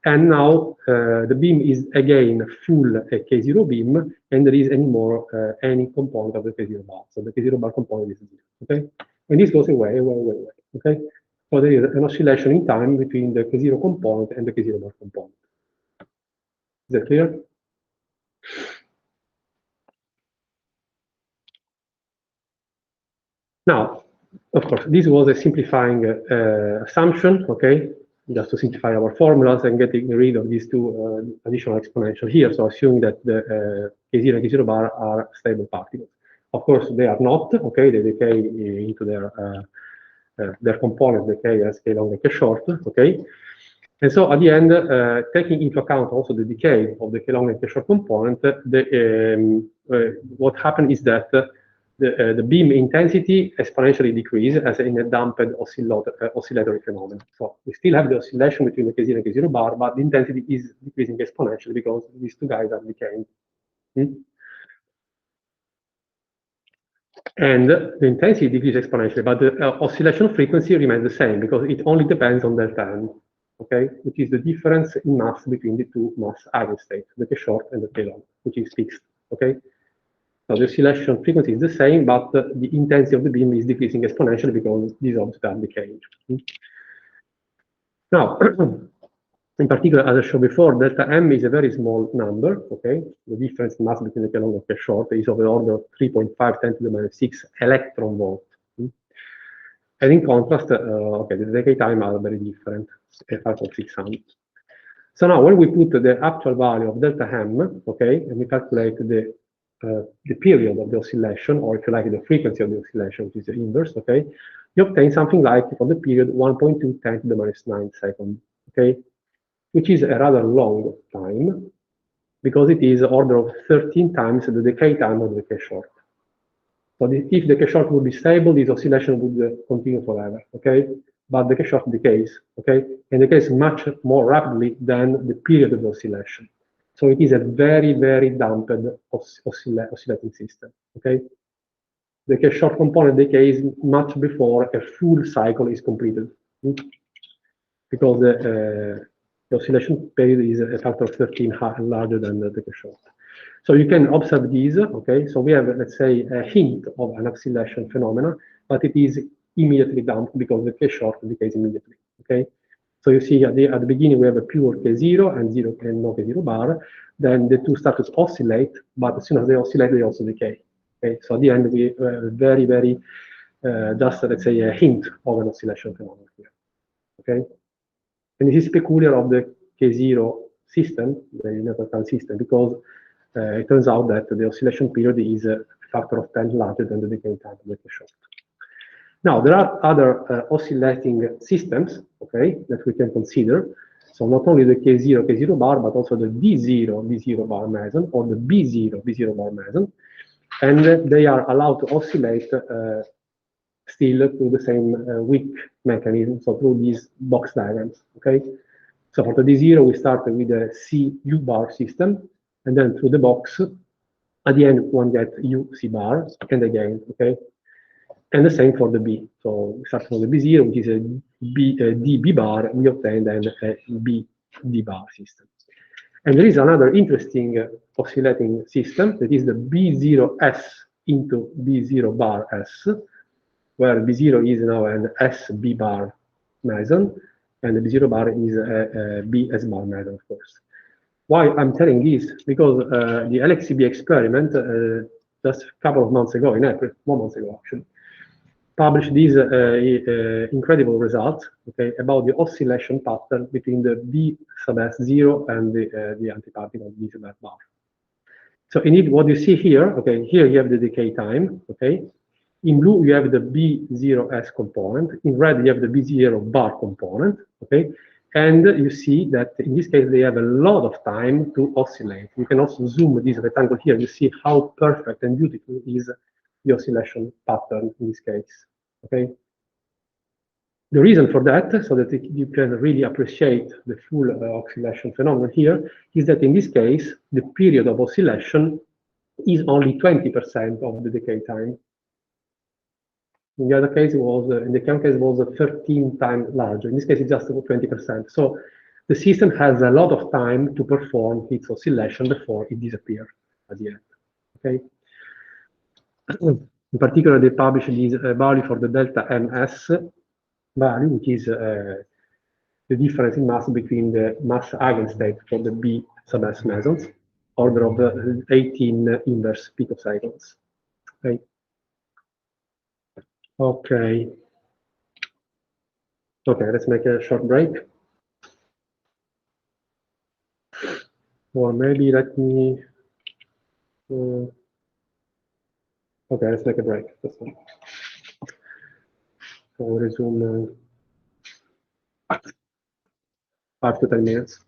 And now the beam is again full K0 beam, and there is any component of the K0 bar. So the K0 bar component is 0. Okay, and this goes away. Okay, so there is an oscillation in time between the K0 component and the K0 bar component. Is that clear? Now, of course, this was a simplifying assumption, okay? just to simplify our formulas and getting rid of these two additional exponentials here. So assuming that the K0 and K0 bar are stable particles. Of course, they are not. Okay, they decay into their components, decay as K long and K short. Okay, and so at the end, taking into account also the decay of the K long and K short component, what happened is that the beam intensity exponentially decreases as in a damped oscillatory phenomenon. So we still have the oscillation between the K0 and K0 bar, but the intensity is decreasing exponentially because these two guys are decaying. And the intensity decreases exponentially, but the oscillation frequency remains the same because it only depends on delta M, okay, which is the difference in mass between the two mass eigenstates, the K short and the K long, which is fixed, okay? So the oscillation frequency is the same, but the intensity of the beam is decreasing exponentially because these objects are decaying. Now, in particular, as I showed before, delta M is a very small number, okay? The difference in mass between the K long and K short is of the order of 3.5 10 to the minus 6 electron volt. And in contrast, okay, the decay time are very different, 5.600. So now when we put the actual value of delta M, okay, and we calculate the period of the oscillation, or if you like, the frequency of the oscillation, which is the inverse, okay, you obtain something like, for the period, 1.2 10 to the minus 9 seconds, okay, which is a rather long time, because it is order of 13 times the decay time of the K short. So if the K short would be stable, this oscillation would continue forever, okay? But the K short decays, okay? And decays much more rapidly than the period of the oscillation. So it is a very, very damped oscillating system, okay? The K short component decays much before a full cycle is completed, because the oscillation period is a factor of 13 larger than the K short. So you can observe these, okay? So we have, let's say, a hint of an oscillation phenomena, but it is immediately damped because the K short decays immediately, okay? So you see at the beginning we have a pure K0 and zero and no K0 bar. Then the two start to oscillate, but as soon as they oscillate, they also decay. Okay, so at the end we very, very just let's say a hint of an oscillation phenomenon here. Okay, and this is peculiar of the K0 system, the universal time system, because it turns out that the oscillation period is a factor of 10 larger than the decay time of the K short. Now, there are other oscillating systems, okay, that we can consider. So not only the K0, K0 bar, but also the D0, D0 bar meson, or the B0, B0 bar meson. And they are allowed to oscillate still through the same wick mechanism, so through these box diagrams, okay? So for the D0, we start with a CU bar system, and then through the box, at the end, one gets U, C bar, and again, okay? And the same for the B. So we start from the B0, which is a DB bar, we obtain then a BD bar system. And there is another interesting oscillating system that is the B0S into B0 bar S, where B0 is now an SB bar meson, and the B0 bar is a BS bar meson, of course. Why I'm telling this? Because the LXCB experiment, just a couple of months ago, in April, 1 month ago actually, published these incredible results, okay, about the oscillation pattern between the B sub S0 and the antiparticle B sub S bar. So indeed, what you see here, okay, here you have the decay time, okay. In blue, you have the B0S component. In red, you have the B0 bar component, okay. And you see that in this case, they have a lot of time to oscillate. You can also zoom this rectangle here. You see how perfect and beautiful is the oscillation pattern in this case, okay? The reason for that, so that you can really appreciate the full oscillation phenomenon here, is that in this case, the period of oscillation is only 20% of the decay time. In the other case, it was, in the current case, it was 13 times larger. In this case, it's just 20%. So the system has a lot of time to perform its oscillation before it disappears at the end, okay? In particular, they published this value for the delta MS value, which is the difference in mass between the mass eigenstate for the B sub S mesons, order of 18 inverse picoseconds. Okay. Okay. Okay, let's make a short break. or maybe let me. Okay, let's take a break. That's fine. So we'll resume after 10 minutes.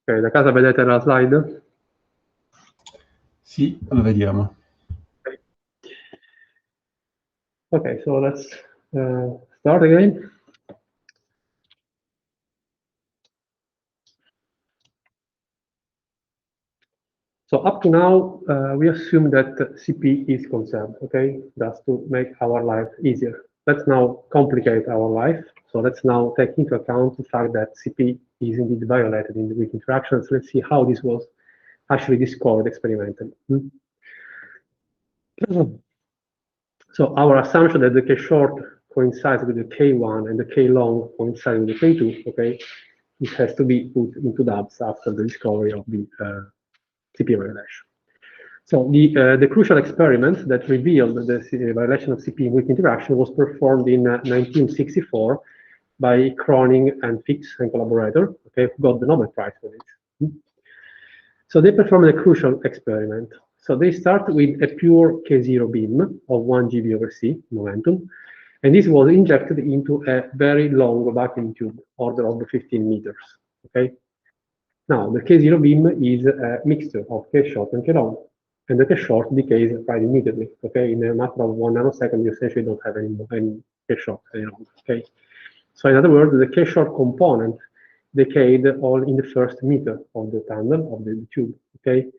Ok, da casa vedete la slide? Sì, lo vediamo. Okay, so let's start again. So up to now, we assume that CP is conserved, okay? Just to make our life easier. Let's now complicate our life. So let's now take into account the fact that CP is indeed violated in the weak interactions. Let's see how this was actually discovered experimentally. So our assumption that the K short coincides with the K1 and the K long coincide with the K2, okay? This has to be put into dubs after the discovery of the CP violation. So the crucial experiment that revealed the violation of CP in weak interaction was performed in 1964 by Cronin and Fix and collaborator, okay, who got the Nobel Prize for it. So they performed a crucial experiment. So they start with a pure K0 beam of 1 GeV/c momentum, and this was injected into a very long vacuum tube, order of 15 meters, okay? Now, the K0 beam is a mixture of K short and K long, and the K short decays right immediately, okay? In a matter of 1 nanosecond, you essentially don't have any K short any longer, okay? So in other words, the K short component decayed all in the first meter of the tunnel of the tube, okay?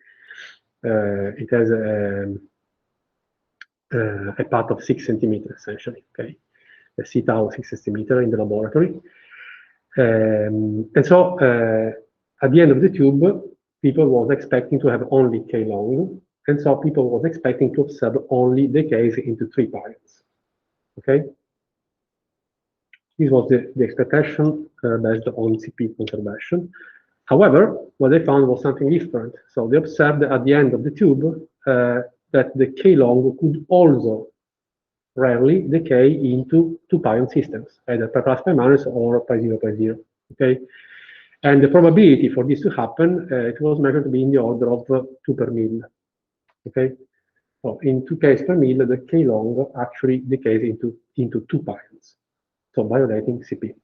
It has a path of 6 centimeters, essentially, okay? A C tau 6 centimeter in the laboratory. And so at the end of the tube, people was expecting to have only K long, and so people was expecting to observe only decays into 3 pions. Okay? This was the expectation based on CP conservation. However, what they found was something different. So they observed at the end of the tube that the K long could also rarely decay into 2 pion systems, either pi plus pi minus or pi 0 pi 0. Okay? And the probability for this to happen, it was measured to be in the order of 2 per mil. Okay? So in 2 Ks per mil, the K long actually decays into 2 pions, so violating CP.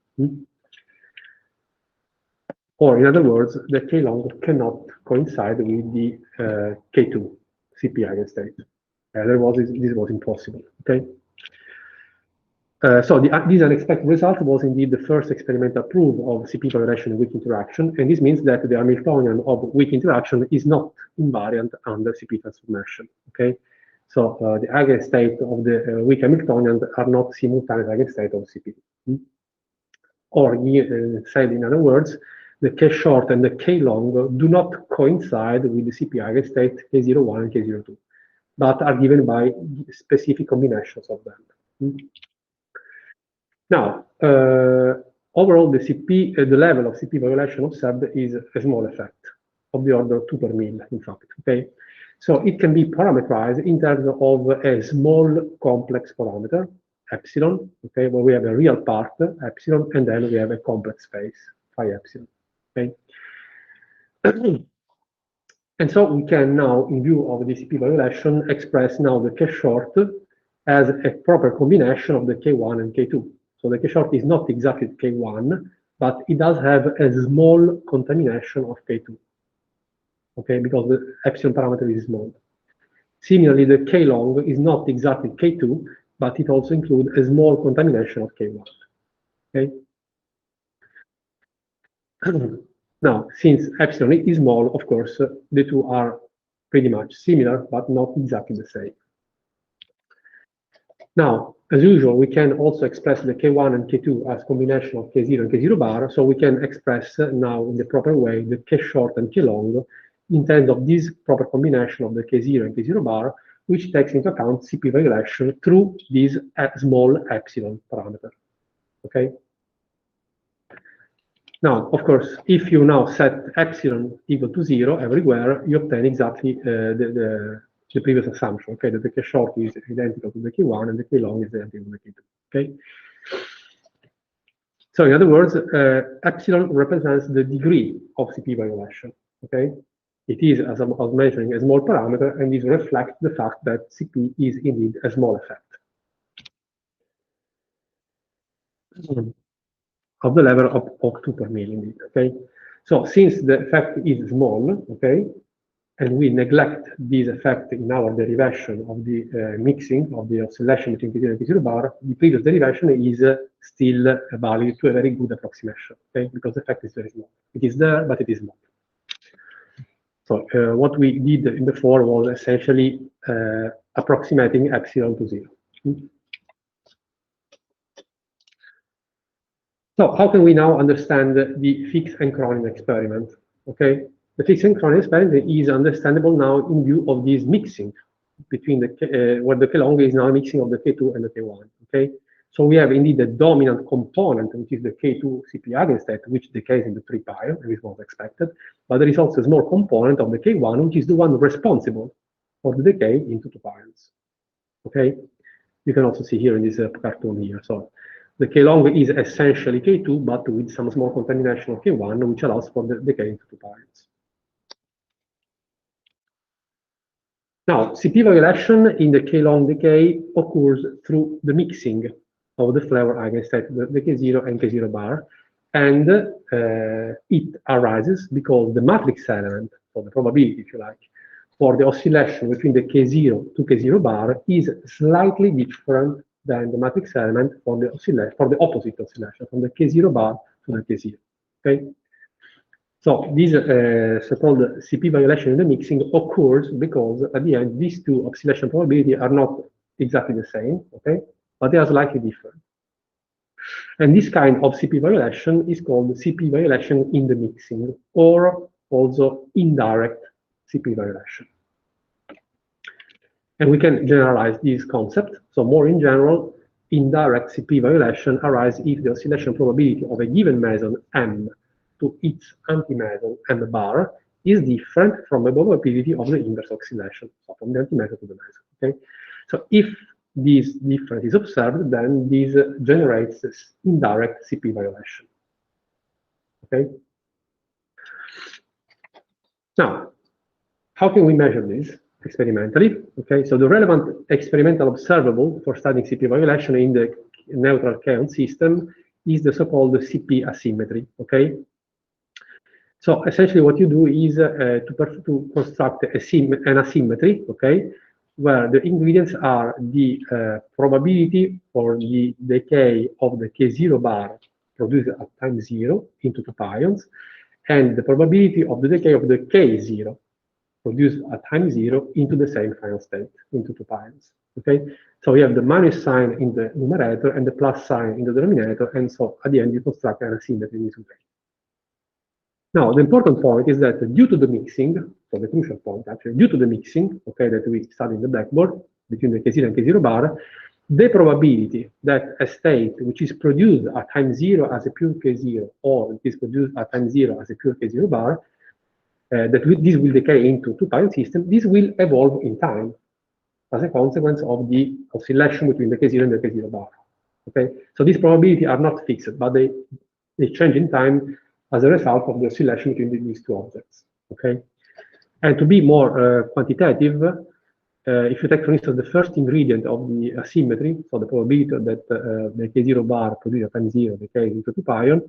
Or in other words, the K long cannot coincide with the K2 CP eigenstate. Otherwise, this was impossible. Okay. So this unexpected result was indeed the first experimental proof of CP violation in weak interaction, and this means that the Hamiltonian of weak interaction is not invariant under CP transformation. Okay, so the eigenstate of the weak Hamiltonian are not simultaneous eigenstate of CP. Or said in other words, the K short and the K long do not coincide with the CP eigenstate K01 and K02, but are given by specific combinations of them. Now, overall, the level of CP violation observed is a small effect of the order of 2 per mil, in fact. Okay, so it can be parameterized in terms of a small complex parameter, epsilon. Okay, where we have a real part, epsilon, and then we have a complex space, phi epsilon. Okay. And so we can now, in view of the CP violation, express now the K short as a proper combination of the K1 and K2. So the K short is not exactly K1, but it does have a small contamination of K2. Okay, because the epsilon parameter is small. Similarly, the K long is not exactly K2, but it also includes a small contamination of K1. Okay. Now, since epsilon is small, of course, the two are pretty much similar, but not exactly the same. Now, as usual, we can also express the K1 and K2 as combination of K0 and K0 bar, so we can express now in the proper way the K short and K long in terms of this proper combination of the K0 and K0 bar, which takes into account CP violation through this small epsilon parameter. Okay. Now, of course, if you now set epsilon equal to 0 everywhere, you obtain exactly the previous assumption, okay, that the K short is identical to the K1 and the K long is identical to the K2, okay? So in other words, epsilon represents the degree of CP violation, okay? It is, as I was mentioning, a small parameter, and this reflects the fact that CP is indeed a small effect of the level of 2 per mil, indeed, okay? So since the effect is small, okay, and we neglect this effect in our derivation of the mixing of the oscillation between K0 and K0 bar, the previous derivation is still valid to a very good approximation, okay, because the effect is very small. It is there, but it is small. So what we did before was essentially approximating epsilon to 0. So how can we now understand the Fix and Cronin experiment? Okay, the Fix and Cronin experiment is understandable now in view of this mixing between the where the K long is now a mixing of the K2 and the K1. Okay, so we have indeed a dominant component, which is the K2 CP eigenstate, which decays into 3 pi, and this was expected. But there is also a small component of the K1, which is the one responsible for the decay into 2 pions. Okay, you can also see here in this cartoon here. So the K long is essentially K2, but with some small contamination of K1, which allows for the decay into 2 pions. Now, CP violation in the K long decay occurs through the mixing of the flavor eigenstate, the K0 and K0 bar, and it arises because the matrix element, or the probability, if you like, for the oscillation between the K0 to K0 bar is slightly different than the matrix element for the oscillation, for the opposite oscillation, from the K0 bar to the K0. Okay. So this so-called CP violation in the mixing occurs because at the end these two oscillation probabilities are not exactly the same, okay, but they are slightly different. And this kind of CP violation is called CP violation in the mixing, or also indirect CP violation. And we can generalize this concept. So more in general, indirect CP violation arises if the oscillation probability of a given meson M to its antimeson M bar is different from the probability of the inverse oscillation, so from the antimeson to the meson. Okay, so if this difference is observed, then this generates indirect CP violation. Okay. Now, how can we measure this experimentally? Okay, so the relevant experimental observable for studying CP violation in the neutral kaon system is the so-called CP asymmetry. Okay. So essentially, what you do is to construct an asymmetry, okay, where the ingredients are the probability for the decay of the K0 bar produced at time 0 into 2 pions, and the probability of the decay of the K0 produced at time 0 into the same final state, into 2 pions. Okay, so we have the minus sign in the numerator and the plus sign in the denominator, and so at the end you construct an asymmetry in this way. Now, the important point is that due to the mixing, so the crucial point actually, due to the mixing, okay, that we studied in the blackboard between the K0 and K0 bar, the probability that a state which is produced at time 0 as a pure K0 or is produced at time 0 as a pure K0 bar, this will decay into 2 pion system, this will evolve in time as a consequence of the oscillation between the K0 and the K0 bar. Okay, so these probabilities are not fixed, but they change in time as a result of the oscillation between these two objects. Okay, and to be more quantitative, if you take, for instance, the first ingredient of the asymmetry, so the probability that the K0 bar produced at time 0 decays into 2 pion,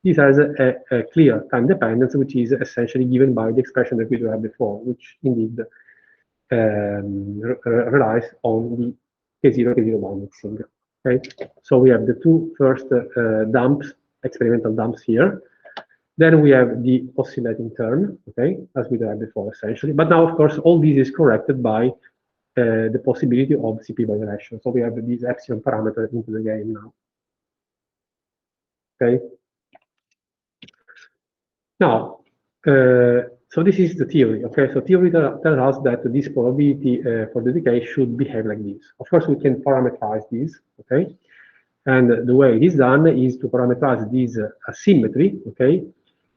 this has a clear time dependence, which is essentially given by the expression that we had before, which indeed relies on the K0 K0 bar mixing. Okay, so we have the two first dumps, experimental dumps here. Then we have the oscillating term, okay, as we had before, essentially. But now, of course, all this is corrected by the possibility of CP violation. So we have this epsilon parameter into the game now. Okay. Now, so this is the theory. Okay, so theory tells us that this probability for the decay should behave like this. Of course, we can parameterize this. Okay, and the way it is done is to parameterize this asymmetry. Okay,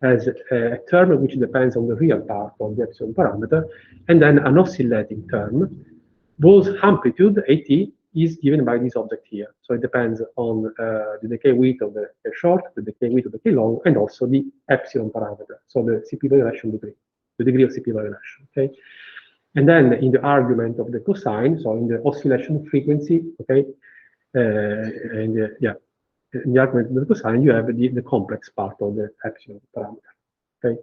as a term which depends on the real part of the epsilon parameter, and then an oscillating term whose amplitude, AT, is given by this object here. So it depends on the decay width of the K short, the decay width of the K long, and also the epsilon parameter, so the CP violation degree, the degree of CP violation, okay? And then in the argument of the cosine, so in the oscillation frequency, okay, in the argument of the cosine, you have the complex part of the epsilon parameter, Okay,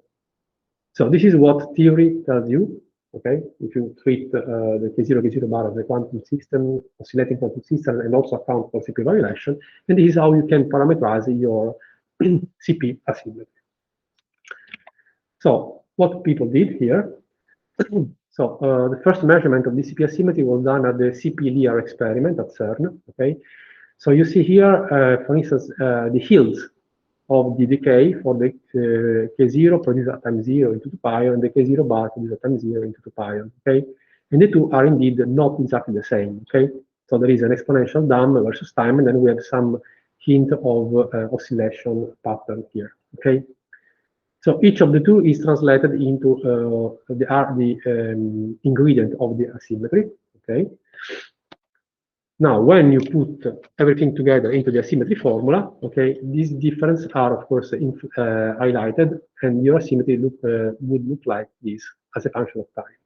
so this is what theory tells you. Okay, if you treat the K0 K0 bar as a quantum system, oscillating quantum system, and also account for CP violation, and this is how you can parameterize your CP asymmetry. So what people did here, so the first measurement of the CP asymmetry was done at the CP-LIAR experiment at CERN. Okay, so you see here, for instance, the hills of the decay for the K0 produced at time 0 into 2 pi, and the K0 bar produced at time 0 into 2 pi. Okay, and the two are indeed not exactly the same. Okay, so there is an exponential dump versus time, and then we have some hint of oscillation pattern here. Okay, so each of the two is translated into the ingredient of the asymmetry. Okay. Now, when you put everything together into the asymmetry formula, okay, these differences are, of course, highlighted, and your asymmetry would look like this as a function of time.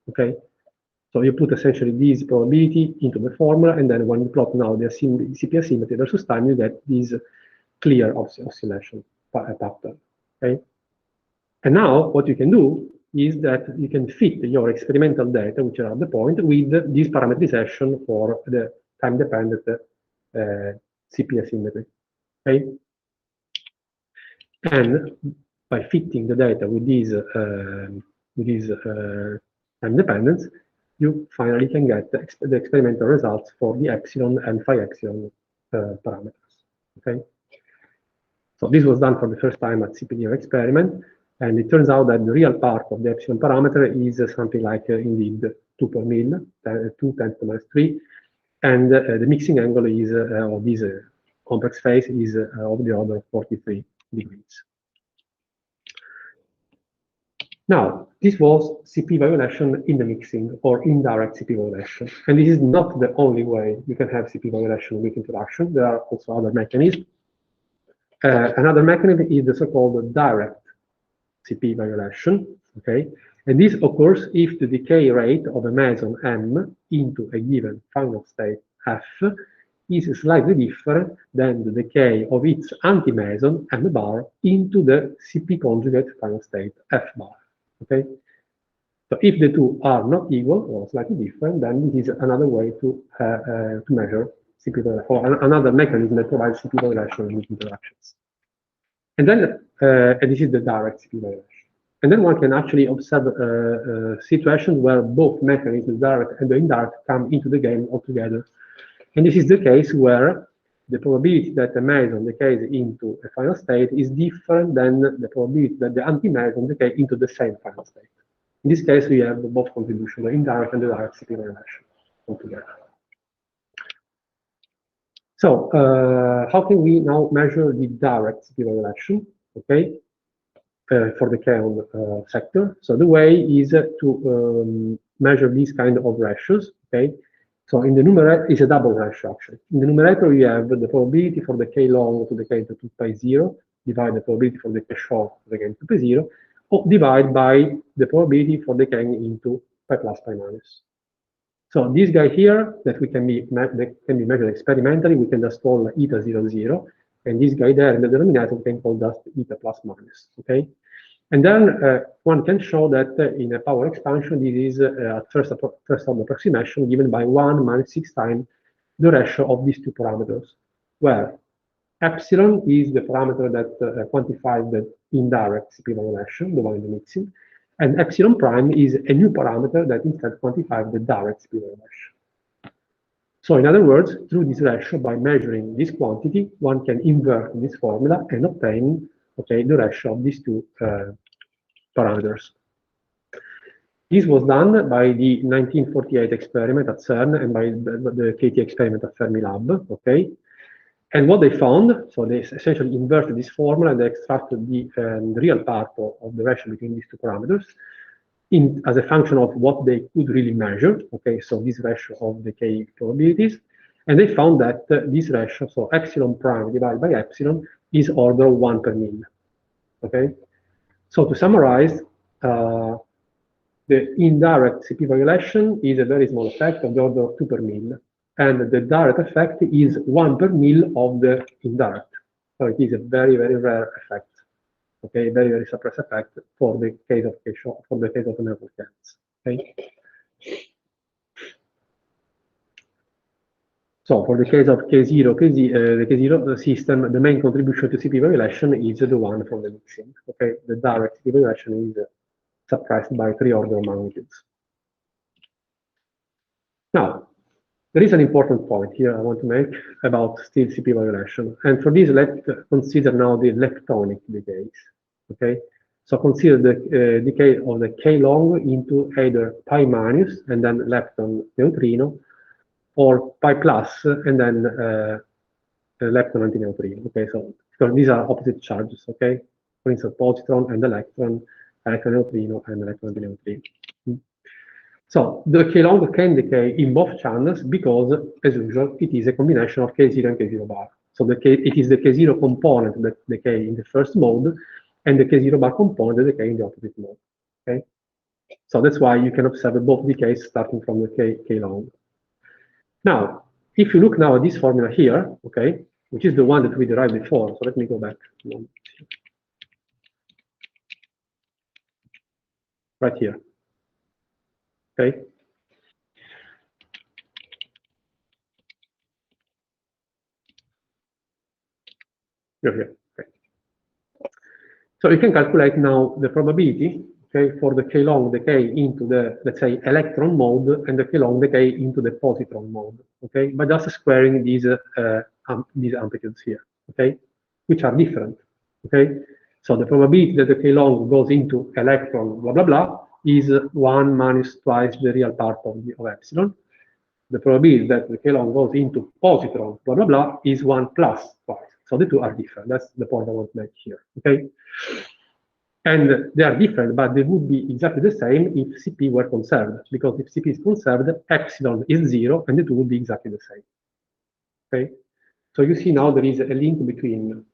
Okay, so you put essentially this probability into the formula, and then when you plot now the CP asymmetry versus time, you get this clear oscillation pattern. Okay, and now what you can do is that you can fit your experimental data, which are at the point, with this parameterization for the time-dependent CP asymmetry. Okay, and by fitting the data with these time dependence, you finally can get the experimental results for the epsilon and phi epsilon parameters. Okay, so this was done for the first time at CP-LIAR experiment. And it turns out that the real part of the epsilon parameter is something like indeed 2 per mil, 2 10 to the minus 3, and the mixing angle is of this complex phase is of the order of 43 degrees. Now, this was CP violation in the mixing or indirect CP violation, and this is not the only way you can have CP violation with interaction. There are also other mechanisms. Another mechanism is the so-called direct CP violation, okay? And this occurs if the decay rate of a meson M into a given final state F is slightly different than the decay of its anti-meson M bar into the CP conjugate final state F bar, okay? So if the two are not equal or slightly different, then this is another way to measure CP violation, or another mechanism that provides CP violation with interactions. And then, and this is the direct CP violation. And then one can actually observe situations where both mechanisms, direct and the indirect, come into the game altogether. And this is the case where the probability that the meson decays into a final state is different than the probability that the anti-meson decays into the same final state. In this case, we have both contributions, the indirect and the direct CP violation altogether. So how can we now measure the direct CP violation? Okay, for the kaon sector. So the way is to measure these kind of ratios. Okay, so in the numerator is a double ratio actually. In the numerator you have the probability for the k long to decay into 2 pi 0, divide the probability for the k short to decay into pi 0, or divide by the probability for decaying into pi plus pi minus. So this guy here that can be measured experimentally, we can just call eta 0 0, and this guy there in the denominator we can call just eta plus minus. Okay, and then one can show that in a power expansion this is at first order approximation given by 1 minus 6 times the ratio of these two parameters, where epsilon is the parameter that quantifies the indirect CP violation, the one in the mixing, and epsilon prime is a new parameter that instead quantifies the direct CP violation. So in other words, through this ratio, by measuring this quantity, one can invert this formula and obtain, okay, the ratio of these two parameters. This was done by the 1948 experiment at CERN and by the KT experiment at Fermilab, okay? And what they found, so they essentially inverted this formula and they extracted the real part of the ratio between these two parameters as a function of what they could really measure, okay, so this ratio of decay probabilities, and they found that this ratio, so epsilon prime divided by epsilon, is order 1 per mil, okay? So to summarize, the indirect CP violation is a very small effect of the order of 2 per mil, and the direct effect is 1 per mil of the indirect. So it is a very, very rare effect. Okay, very, very suppressed effect for the case of K-short, for the case of network ends. Okay. So for the case of K0, the K0 system, the main contribution to CP violation is the one from the mixing. Okay, the direct CP violation is suppressed by 3 order magnitudes. Now, there is an important point here I want to make about still CP violation. And for this, let's consider now the leptonic decays. Okay, so consider the decay of the K long into either pi minus and then lepton neutrino, or pi plus and then lepton antineutrino. Okay, so because these are opposite charges. Okay, for instance, positron and electron neutrino and electron antineutrino. So the K long can decay in both channels because, as usual, it is a combination of K0 and K0 bar. So it is the K0 component that decay in the first mode, and the K0 bar component that decay in the opposite mode. Okay, so that's why you can observe both decays starting from the K long. Now, if you look now at this formula here, okay, which is the one that we derived before, so let me go back. Right here. Okay. You're here. Okay. So you can calculate now the probability, okay, for the K long decay into the, let's say, electron mode and the K long decay into the positron mode, okay, by just squaring these amplitudes here, okay, which are different, okay. So the probability that the K long goes into electron, blah, blah, blah, is 1 minus twice the real part of epsilon. The probability that the K long goes into positron, blah, blah, blah, is 1 plus twice. So the two are different. That's the point I want to make here, okay? And they are different, but they would be exactly the same if CP were conserved, because if CP is conserved, epsilon is 0, and the two would be exactly the same, okay? So you see now there is a link between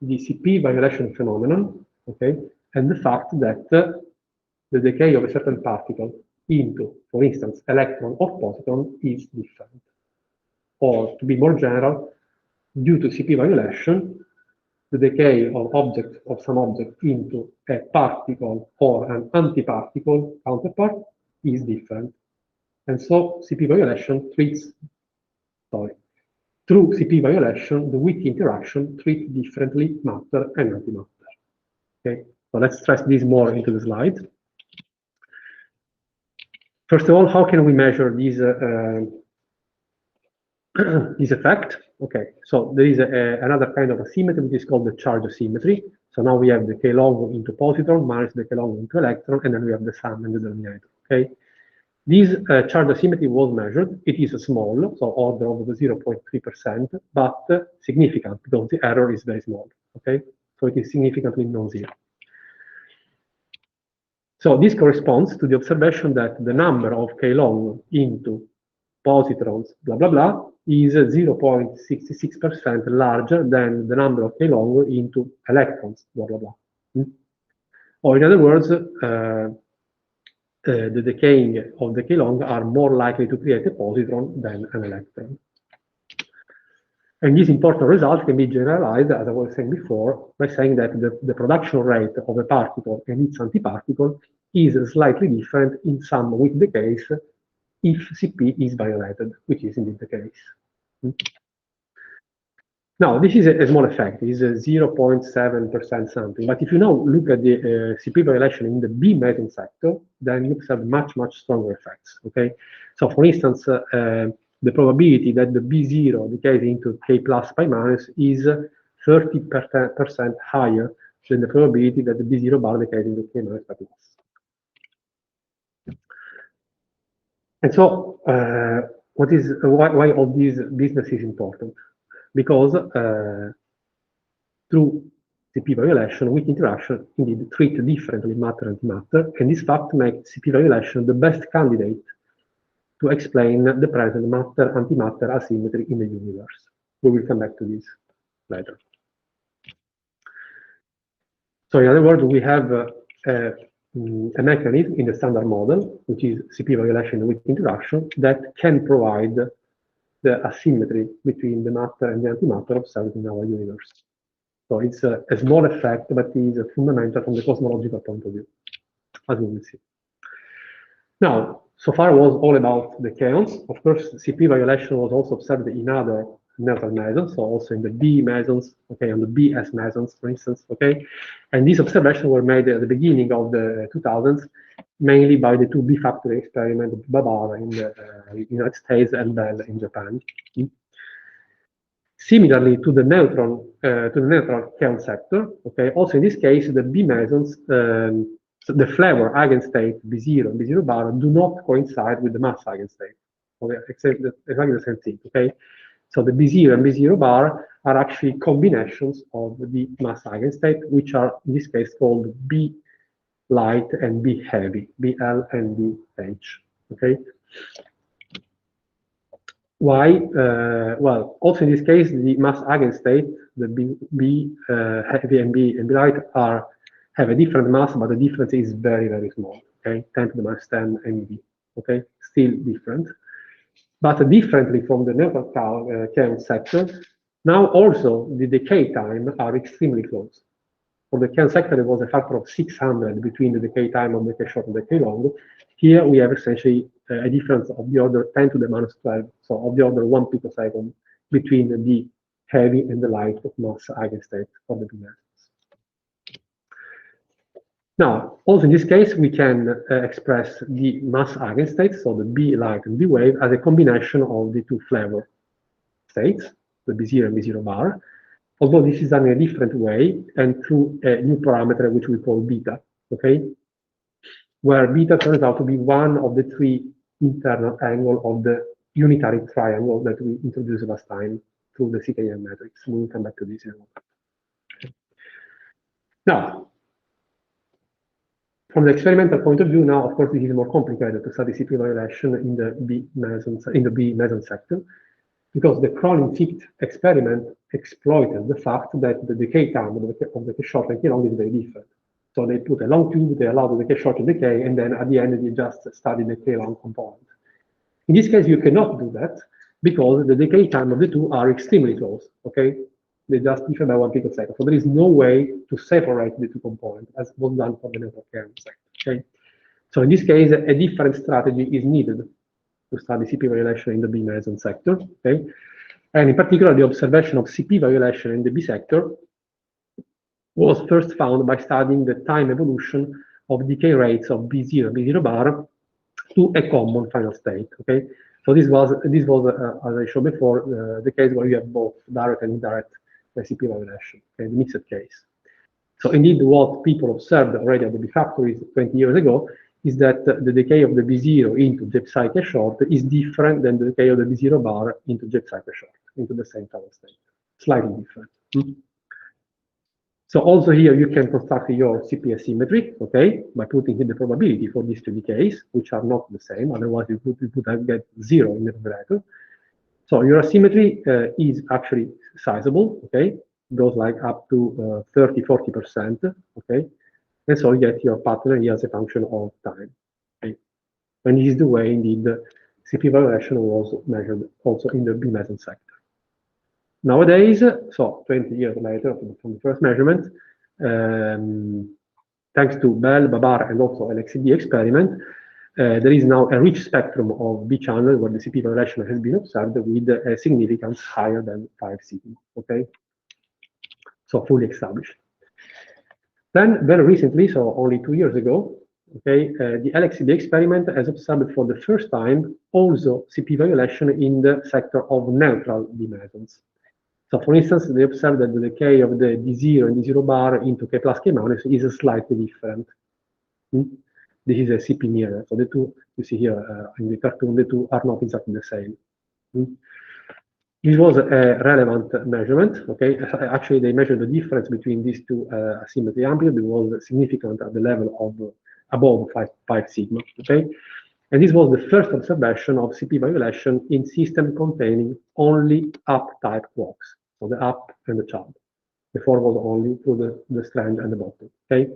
the CP violation phenomenon, okay, and the fact that the decay of a certain particle into, for instance, electron or positron is different. Or, to be more general, due to CP violation, the decay of some object into a particle or an antiparticle counterpart is different. And so CP violation through CP violation, the weak interaction treats differently matter and antimatter. Okay, so let's stress this more into the slide. First of all, how can we measure these this effect? Okay, so there is another kind of asymmetry which is called the charge of symmetry. So now we have the K long into positron minus the K long into electron, and then we have the sum and the denominator. Okay, this charge of symmetry was measured. It is small, so order of 0.3%, but significant because the error is very small. Okay, so it is significantly non-zero. So this corresponds to the observation that the number of K long into positrons, blah, blah, blah, is 0.66% larger than the number of K long into electrons, blah, blah, blah. Or in other words, the decaying of the K long are more likely to create a positron than an electron. And this important result can be generalized, as I was saying before, by saying that the production rate of a particle and its antiparticle is slightly different in some weak decays if CP is violated, which is indeed the case. Now, this is a small effect, it is 0.7% something, but if you now look at the CP violation in the B meson sector, then you observe much, much stronger effects, okay? So for instance, the probability that the B0 decays into K plus pi minus is 30% higher than the probability that the B0 bar decays into K minus pi plus. And so, why all this business is important? Because through CP violation, weak interaction indeed treat differently matter and antimatter, and this fact makes CP violation the best candidate to explain the present matter-antimatter asymmetry in the universe. We will come back to this later. So in other words, we have a mechanism in the standard model, which is CP violation with interaction, that can provide the asymmetry between the matter and the antimatter observed in our universe. So it's a small effect, but it is fundamental from the cosmological point of view, as we will see. Now, so far was all about the kaons. Of course, CP violation was also observed in other neutral mesons, so also in the B mesons, okay, on the BS mesons, for instance, okay. And these observations were made at the beginning of the 2000s, mainly by the two B factory experiments, Babar in the United States and Bell in Japan. Similarly to the neutral kaon sector, okay. Also in this case, the B mesons. So the flavor eigenstate B0 and B0 bar do not coincide with the mass eigenstate. Okay, exactly the same thing. Okay, so the B0 and B0 bar are actually combinations of the mass eigenstate, which are in this case called B light and B heavy, BL and BH. Okay. Why? Well, also in this case, the mass eigenstate, the B heavy and B light have a different mass, but the difference is very, very small. Okay, 10 to the minus 10 MeV. Okay, still different, but differently from the neutral kaon sector. Now also the decay time are extremely close. For the kaon sector, there was a factor of 600 between the decay time of decay short and decay long. Here we have essentially a difference of the order 10 to the minus 12, so of the order 1 picosecond between the heavy and the light mass eigenstate of the B mesons. Now, also in this case, we can express the mass eigenstates, so the B light and B wave, as a combination of the two flavor states, the B0 and B0 bar, although this is done in a different way and through a new parameter which we call beta, okay? Where beta turns out to be one of the three internal angles of the unitary triangle that we introduced last time through the CKM matrix. We will come back to this in a moment. Now, from the experimental point of view, now, of course, this is more complicated to study CP violation in the B meson sector, because the Kroll-Ficht experiment exploited the fact that the decay time of the decay short and decay long is very different. So they put a long tube, they allow the decay short to decay, and then at the end, they just study the decay long component. In this case, you cannot do that because the decay time of the two are extremely close, okay? They just differ by 1 picosecond. So there is no way to separate the two components as was done for the neutral kaon sector, okay? So in this case, a different strategy is needed to study CP violation in the B meson sector, okay? And in particular, the observation of CP violation in the B sector was first found by studying the time evolution of decay rates of B0 and B0 bar to a common final state, okay? So this was as I showed before, the case where you have both direct and indirect CP violation, okay, the mixed case. So indeed, what people observed already at the B factories 20 years ago is that the decay of the B0 into J psi K short is different than the decay of the B0 bar into J psi K short, into the same final state, slightly different. So also here you can construct your CP asymmetry, okay, by putting in the probability for these two decays, which are not the same. Otherwise, you would get 0 in the numerator. So your asymmetry is actually sizable, okay, goes like up to 30–40%, okay, and so you get your pattern here as a function of time. Okay? And this is the way indeed the CP violation was measured also in the B meson sector. Nowadays, so 20 years later from the first measurement, thanks to Bell, Babar, and also LXD experiment, there is now a rich spectrum of B channel where the CP violation has been observed with a significance higher than 5 sigma, okay? So fully established. Then very recently, so only 2 years ago, okay, the LXD experiment has observed for the first time also CP violation in the sector of neutral B mesons. So for instance, they observed that the decay of the D0 and D0 bar into K plus K minus is slightly different. This is a CP mirror. So the two, you see here in the cartoon, the two are not exactly the same. This was a relevant measurement, okay? Actually, they measured the difference between these two asymmetry amplitude. It was significant at the level of above 5 sigma, okay? And this was the first observation of CP violation in system containing only up-type quarks, so the up and the child. Before was only through the strand and the bottom, okay?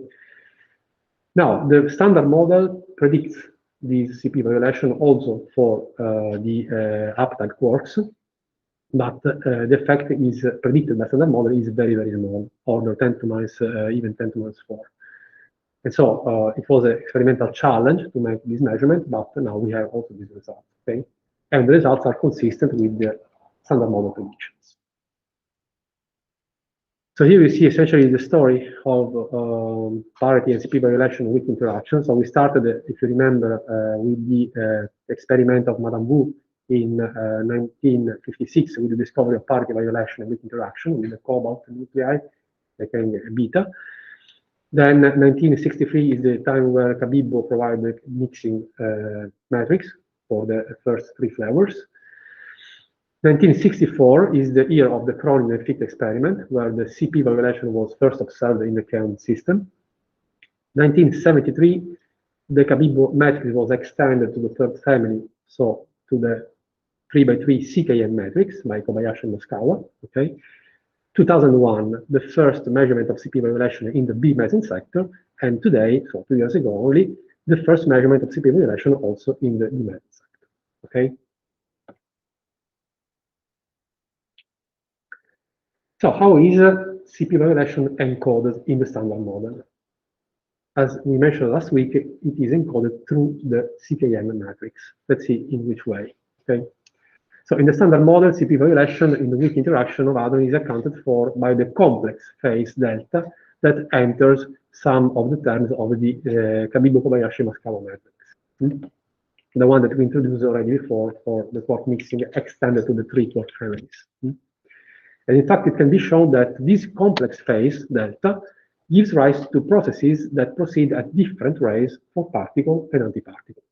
Now, the standard model predicts this CP violation also for the up-type quarks. but the effect is predicted by standard model is very, very small, order 10 to minus, even 10 to minus 4. And so it was an experimental challenge to make this measurement, but now we have also these results, okay? And the results are consistent with the standard model predictions. So here you see essentially the story of parity and CP violation with interaction. So we started, if you remember, with the experiment of Madame Wu in 1956 with the discovery of parity violation and with interaction with the cobalt nuclei, carrying beta. Then 1963 is the time where Cabibbo provided the mixing matrix for the first 3 flavors. 1964 is the year of the Cronin and Fichte experiment, where the CP violation was first observed in the Kelm system. 1973, the Cabibbo matrix was extended to the 3rd family, so to the 3×3 CKM matrix by Kobayashi and Moskawa. Okay. 2001, the first measurement of CP violation in the B meson sector, and today, so 2 years ago only, the first measurement of CP violation also in the D meson sector. Okay. So how is CP violation encoded in the standard model? As we mentioned last week, it is encoded through the CKM matrix. Let's see in which way. Okay. So in the standard model, CP violation in the weak interaction of hadron is accounted for by the complex phase delta that enters some of the terms of the Cabibbo-Kobayashi-Moskawa matrix. The one that we introduced already before for the quark mixing extended to the 3 quark families. And in fact, it can be shown that this complex phase delta gives rise to processes that proceed at different rates for particle and antiparticles,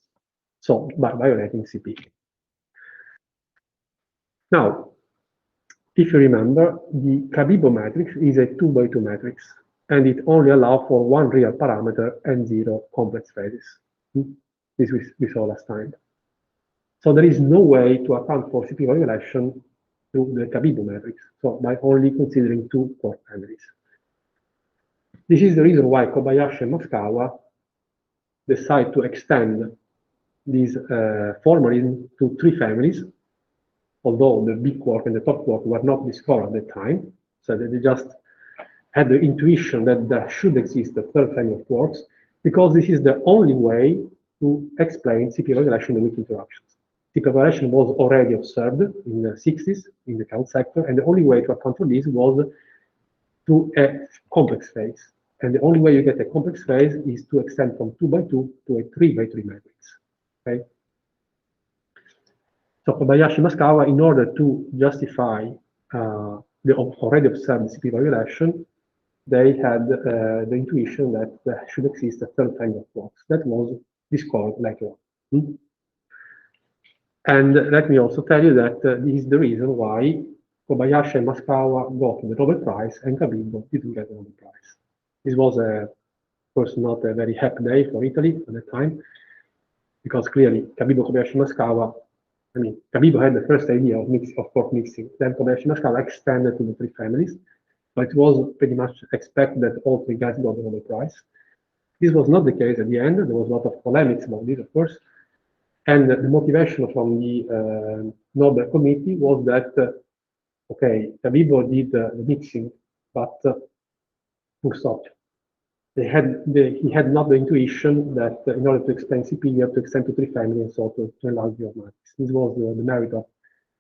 so by violating CP. Now, if you remember, the Cabibbo matrix is a 2×2 matrix, and it only allows for 1 real parameter and 0 complex phases. This we saw last time. So there is no way to account for CP violation through the Cabibbo matrix, so by only considering 2 quark families. This is the reason why Kobayashi and Moskawa decide to extend this formalism to 3 families, although the big quark and the top quark were not discovered at the time. So they just had the intuition that there should exist a 3rd family of quarks, because this is the only way to explain CP violation in the weak interactions. CP violation was already observed in the 60s in the count sector, and the only way to account for this was to a complex phase. And the only way you get a complex phase is to extend from 2×2 to a 3×3 matrix. Okay? So Kobayashi Moskawa, in order to justify the already observed CP violation, they had the intuition that there should exist a 3rd family of quarks that was discovered later on. And let me also tell you that this is the reason why Kobayashi and Moskawa got the Nobel Prize and Cabibbo didn't get the Nobel Prize. This was, of course, not a very happy day for Italy at the time, because clearly Cabibbo, Kobayashi, Moskawa, I mean, Cabibbo had the first idea of quark mixing, then Kobayashi Moskawa extended to the 3 families, but it was pretty much expected that all 3 guys got the Nobel Prize. This was not the case at the end. There was a lot of polemics about this, of course, and the motivation from the Nobel Committee was that, okay, Cabibbo did the mixing, but full stop. He had not the intuition that in order to explain CP, you have to extend to 3 families and so to enlarge the matrix. This was the merit of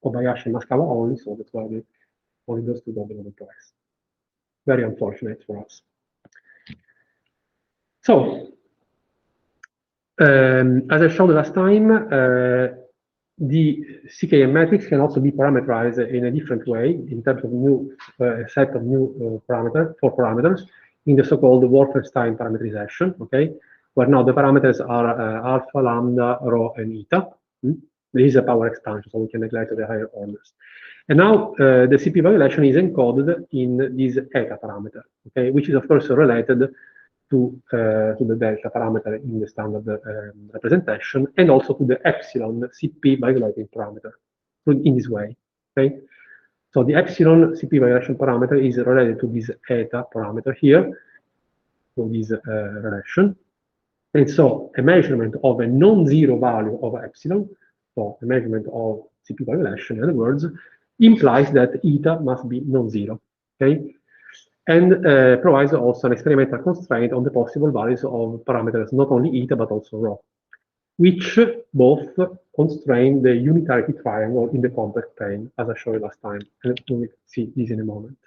Kobayashi and Moskawa only, so that's why they only those 2 got the Nobel Prize. Very unfortunate for us. So, as I showed last time, the CKM matrix can also be parameterized in a different way in terms of new set of new 4 parameters in the so-called Wolfenstein parameterization, okay, where now the parameters are alpha, lambda, rho, and eta. There is a power expansion, so we can neglect the higher orders. And now the CP violation is encoded in this eta parameter, okay, which is of course related to the delta parameter in the standard representation, and also to the epsilon CP violating parameter in this way, okay. So the epsilon CP violation parameter is related to this eta parameter here, to this relation. And so a measurement of a non-zero value of epsilon, so a measurement of CP violation, in other words, implies that eta must be non-zero, okay? And provides also an experimental constraint on the possible values of parameters, not only eta, but also rho, which both constrain the unitarity triangle in the complex plane, as I showed you last time. And we will see this in a moment.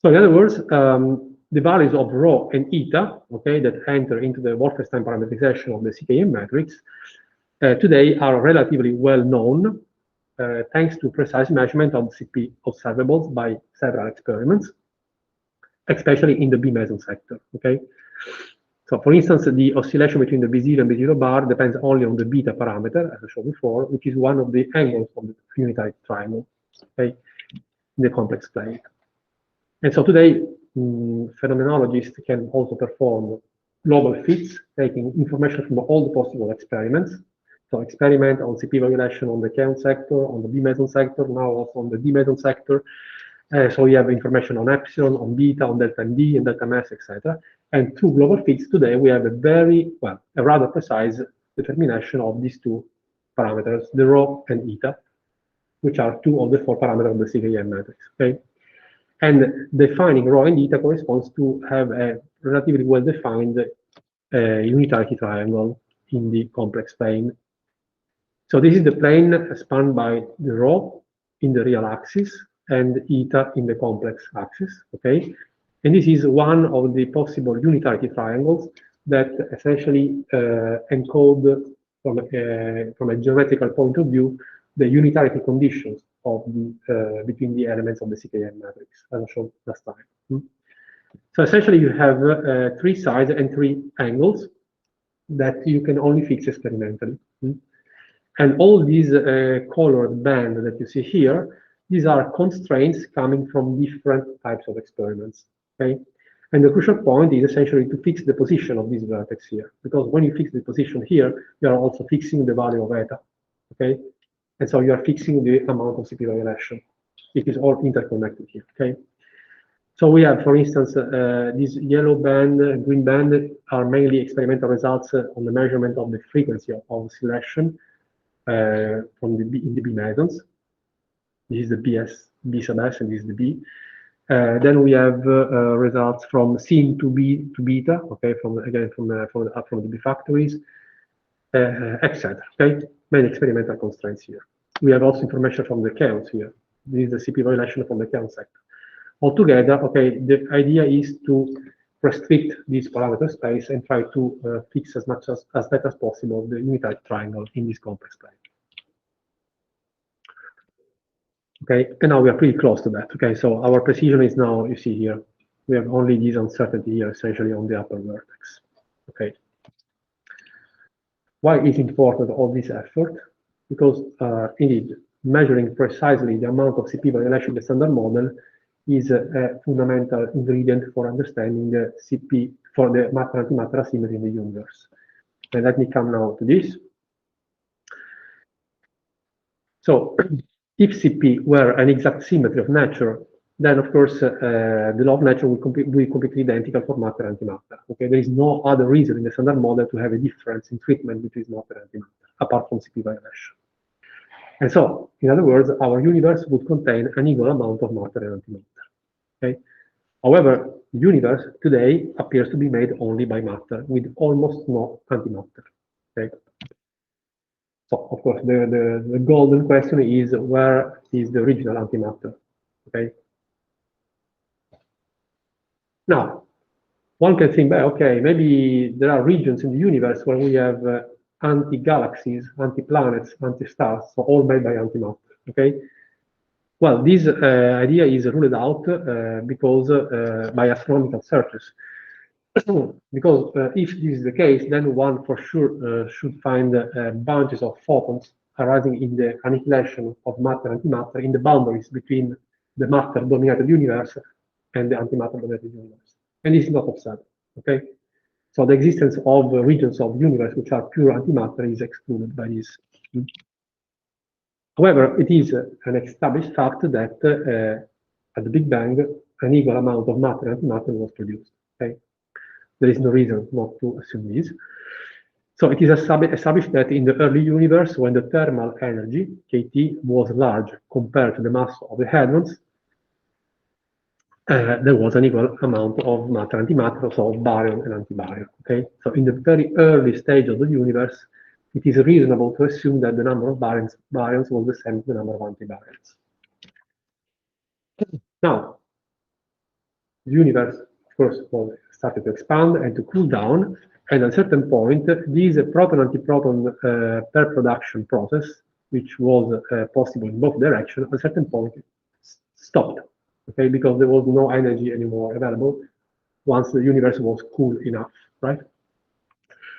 So in other words, the values of rho and eta, okay, that enter into the Wolfenstein parameterization of the CKM matrix, today are relatively well known, thanks to precise measurement of CP observables by several experiments, especially in the B meson sector, okay? So for instance, the oscillation between the B0 and B0 bar depends only on the beta parameter, as I showed before, which is one of the angles of the unitary triangle, okay, in the complex plane. And so today, phenomenologists can also perform global fits, taking information from all the possible experiments. So experiment on CP violation on the Keown sector, on the B meson sector, now also on the D meson sector. So we have information on epsilon, on beta, on delta MD, and delta mass, etc. And through global fits today, we have a rather precise determination of these two parameters, the rho and eta, which are two of the four parameters of the CKM matrix. Okay, and defining rho and eta corresponds to have a relatively well-defined unitarity triangle in the complex plane. So this is the plane spanned by the rho in the real axis and eta in the complex axis, okay? And this is one of the possible unitarity triangles that essentially encode from a geometrical point of view the unitarity conditions of the between the elements of the CKM matrix, as I showed last time. So essentially you have three sides and three angles that you can only fix experimentally. And all these colored bands that you see here, these are constraints coming from different types of experiments, okay? And the crucial point is essentially to fix the position of this vertex here, because when you fix the position here, you are also fixing the value of eta, okay? And so you are fixing the amount of CP violation. It is all interconnected here, okay? So we have, for instance, this yellow band, green band are mainly experimental results on the measurement of the frequency of oscillation from the in the B mesons. This is the B sub S, and this is the B. Then we have results from sin to B to beta, okay, from the B factories, etc. Okay, many experimental constraints here. We have also information from the Keown here. This is the CP violation from the Keown sector. Altogether, okay, the idea is to restrict this parameter space and try to fix as much as best as possible the unitary triangle in this complex plane. Okay, and now we are pretty close to that. Okay, so our precision is now, you see here, we have only this uncertainty here essentially on the upper vertex. Okay. Why is it important all this effort? Because indeed, measuring precisely the amount of CP violation in the standard model is a fundamental ingredient for understanding the CP for the matter-antimatter asymmetry in the universe. And let me come now to this. So, if CP were an exact symmetry of nature, then of course the law of nature will be completely identical for matter and antimatter. Okay, there is no other reason in the standard model to have a difference in treatment between matter and antimatter, apart from CP violation. And so, in other words, our universe would contain an equal amount of matter and antimatter. Okay. However, the universe today appears to be made only by matter, with almost no antimatter. Okay. So, of course, the golden question is, where is the original antimatter? Okay. Now, one can think, okay, maybe there are regions in the universe where we have anti-galaxies, anti-planets, anti-stars, so all made by antimatter. Okay. Well, this idea is ruled out because by astronomical searches. Because if this is the case, then one for sure should find bunches of photons arising in the annihilation of matter and antimatter in the boundaries between the matter-dominated universe and the antimatter-dominated universe. And this is not observed, okay? So the existence of regions of the universe which are pure antimatter is excluded by this. However, it is an established fact that at the Big Bang, an equal amount of matter and antimatter was produced, okay? There is no reason not to assume this. So it is established that in the early universe, when the thermal energy, kT, was large compared to the mass of the hadrons, there was an equal amount of matter and antimatter, so of baryon and antibaryon. Okay, so in the very early stage of the universe, it is reasonable to assume that the number of baryons was the same as the number of antibaryons. Now, the universe, of course, started to expand and to cool down, and at a certain point, this proton-antiproton pair production process, which was possible in both directions, at a certain point stopped. Okay, because there was no energy anymore available once the universe was cool enough, right?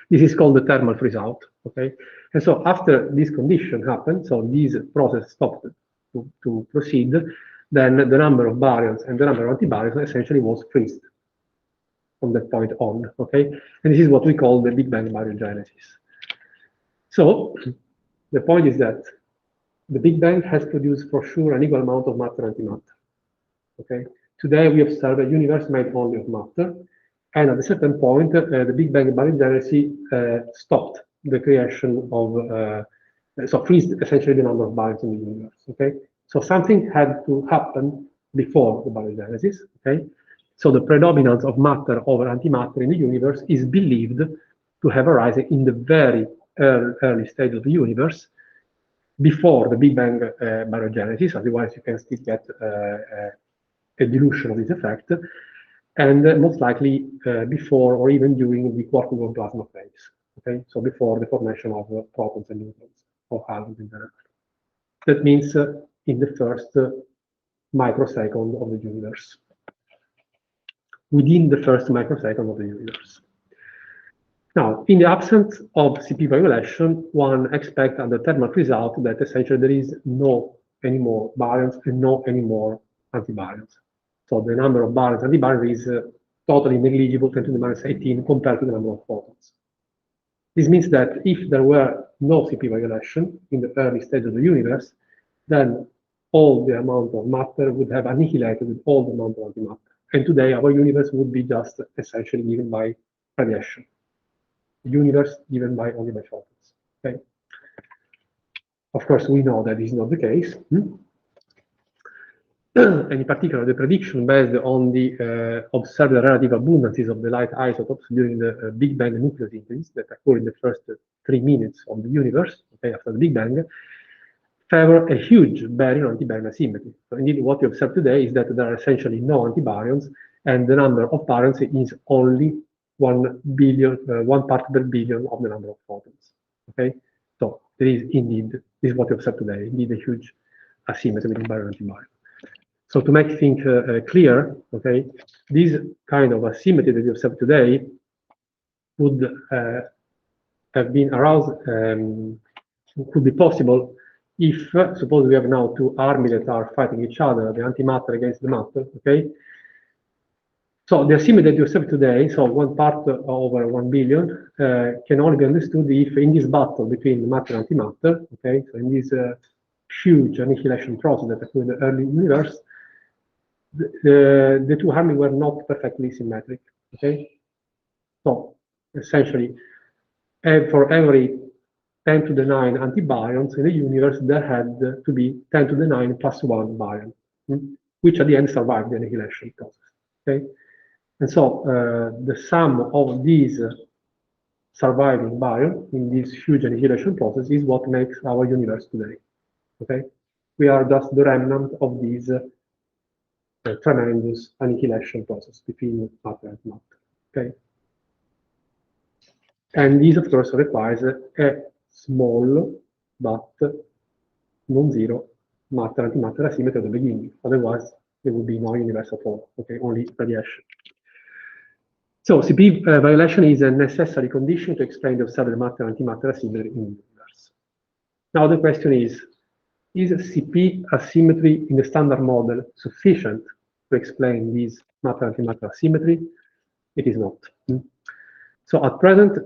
This is called the thermal freeze-out, okay? And so after this condition happened, so this process stopped to proceed, then the number of baryons and the number of antibaryons essentially was freezed from that point on, okay? And this is what we call the Big Bang baryogenesis. So the point is that the Big Bang has produced for sure an equal amount of matter and antimatter. Okay. Today we observe a universe made only of matter, and at a certain point, the Big Bang baryogenesis stopped the creation of, so freezed essentially the number of baryons in the universe. Okay. So something had to happen before the baryogenesis. Okay. So the predominance of matter over antimatter in the universe is believed to have arisen in the very early stage of the universe, before the Big Bang baryogenesis. Otherwise, you can still get a dilution of this effect, and most likely before or even during the quark-gluon plasma phase. Okay, so before the formation of protons and neutrons or hadrons in general. That means in the first microsecond of the universe, within the first microsecond of the universe. Now, in the absence of CP violation, one expects under thermal freeze-out that essentially there is no anymore baryons and no anymore antibaryons. So the number of baryons and antibaryons is totally negligible, 10 to the minus 18, compared to the number of photons. This means that if there were no CP violation in the early stage of the universe, then all the amount of matter would have annihilated with all the amount of antimatter. And today our universe would be just essentially given by radiation. The universe given by only by photons. Okay. Of course, we know that this is not the case. And in particular, the prediction based on the observed relative abundances of the light isotopes during the Big Bang nucleosynthesis that occur in the first 3 minutes of the universe, okay, after the Big Bang, favor a huge baryon-antibaryon asymmetry. So indeed, what we observe today is that there are essentially no antibaryons, and the number of baryons is only 1 part per billion of the number of photons. Okay, so there is indeed, this is what we observe today, indeed a huge asymmetry between baryon and antibaryon. So to make things clear, okay, this kind of asymmetry that we observe today would have been aroused, could be possible if, suppose we have now 2 armies that are fighting each other, the antimatter against the matter, okay? So the asymmetry that we observe today, so 1 part over 1 billion, can only be understood if in this battle between matter and antimatter, okay, so in this huge annihilation process that occurred in the early universe, the 2 armies were not perfectly symmetric, okay? So essentially, for every 10 to the 9 antibaryons in the universe, there had to be 10 to the 9 plus 1 baryon, which at the end survived the annihilation process, okay? And so the sum of these surviving baryon in this huge annihilation process is what makes our universe today, okay? We are just the remnant of these tremendous annihilation process between matter and matter, okay? And this, of course, requires a small but non-zero matter-antimatter asymmetry at the beginning. Otherwise, there would be no universe at all, okay? Only radiation. So CP violation is a necessary condition to explain the observed matter-antimatter asymmetry in the universe. Now the question is CP asymmetry in the standard model sufficient to explain this matter-antimatter asymmetry? It is not. So at present,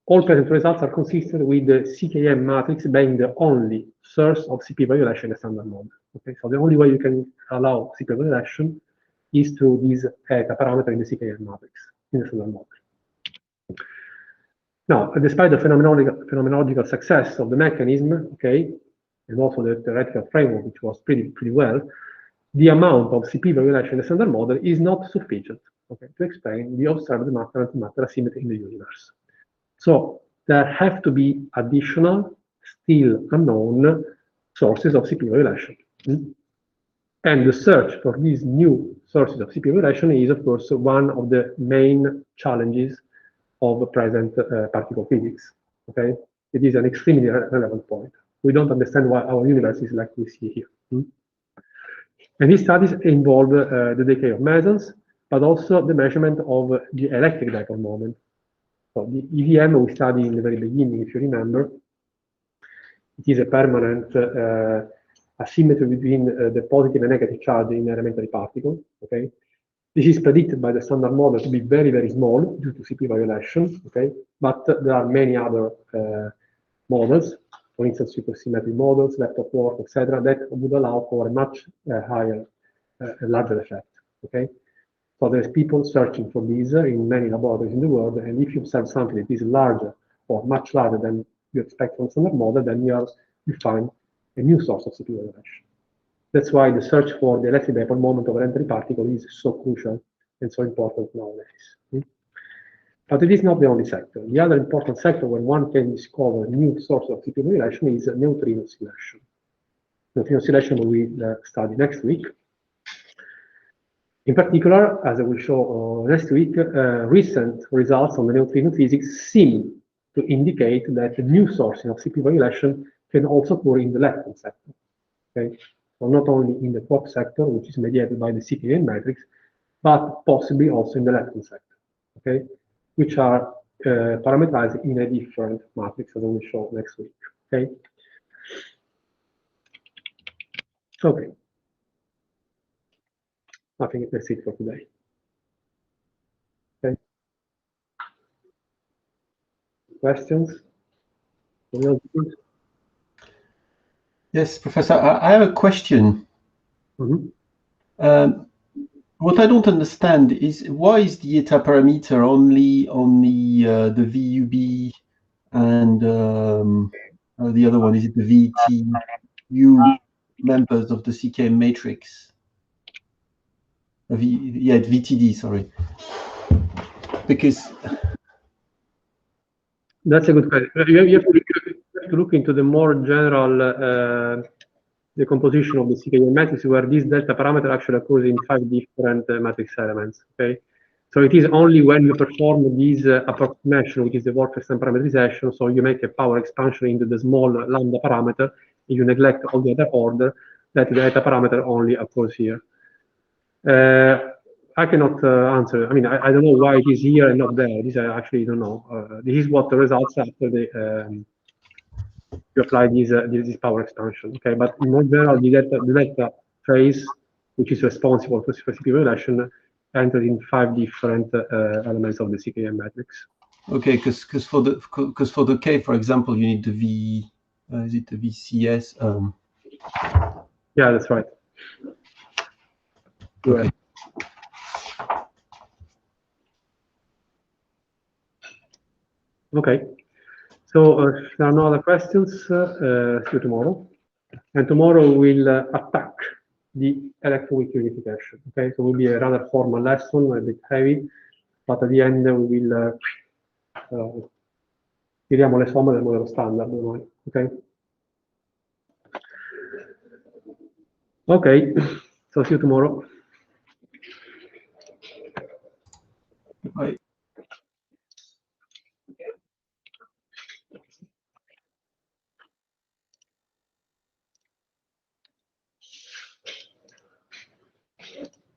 all present results are consistent with the CKM matrix being the only source of CP violation in the standard model. Okay, so the only way you can allow CP violation is through this eta parameter in the CKM matrix in the standard model. Now, despite the phenomenological success of the mechanism, okay, and also the theoretical framework, which was pretty well, the amount of CP violation in the standard model is not sufficient, okay, to explain the observed matter-antimatter asymmetry in the universe. So there have to be additional, still unknown sources of CP violation. And the search for these new sources of CP violation is, of course, one of the main challenges of present particle physics. Okay, it is an extremely relevant point. We don't understand why our universe is like we see here. And these studies involve the decay of mesons, but also the measurement of the electric dipole moment. So the EVM we studied in the very beginning, if you remember, it is a permanent asymmetry between the positive and negative charge in elementary particles. Okay, this is predicted by the standard model to be very, very small due to CP violation. Okay, but there are many other models, for instance, supersymmetry models, left of work, etc., that would allow for a much higher, larger effect. Okay, so there's people searching for these in many laboratories in the world, and if you observe something that is larger or much larger than you expect from standard model, then you find a new source of CP violation. That's why the search for the electric dipole moment of elementary particle is so crucial and so important nowadays. But it is not the only sector. The other important sector where one can discover new source of CP violation is neutrino oscillation. Neutrino oscillation we will study next week. In particular, as I will show next week, recent results on the neutrino physics seem to indicate that the new sources of CP violation can also occur in the lepton sector. Okay? So not only in the quark sector, which is mediated by the CKM matrix, but possibly also in the lepton sector, okay, which are parameterized in a different matrix, as I will show next week. Okay. Okay. I think that's it for today. Okay. Questions? Yes, Professor, I have a question. What I don't understand is why is the eta parameter only on the VUB and the other one, is it the VTU members of the CKM matrix? Yeah, VTD, sorry. Because that's a good question. You have to look into the more general the composition of the CKM matrix, where this delta parameter actually occurs in 5 different matrix elements. Okay, so it is only when you perform this approximation, which is the Wolfenstein parameterization, so you make a power expansion into the small lambda parameter, and you neglect all the other order, that the delta parameter only occurs here. I cannot answer. I mean, I don't know why it is here and not there. This I actually don't know. This is what the results after the you apply this power expansion. Okay, but in more general, the delta phase, which is responsible for CP violation, enters in 5 different elements of the CKM matrix. Okay, because for the K, for example, you need the V. Is it the VCS? Yeah, that's right. Okay. Yeah. Okay. So if there are no other questions, see you tomorrow. And tomorrow we'll attack the electroweak unification. Okay, so it will be a rather formal lesson, a bit heavy, but at the end we will tiriamo le somme del modello standard. Okay. Okay, so see you tomorrow.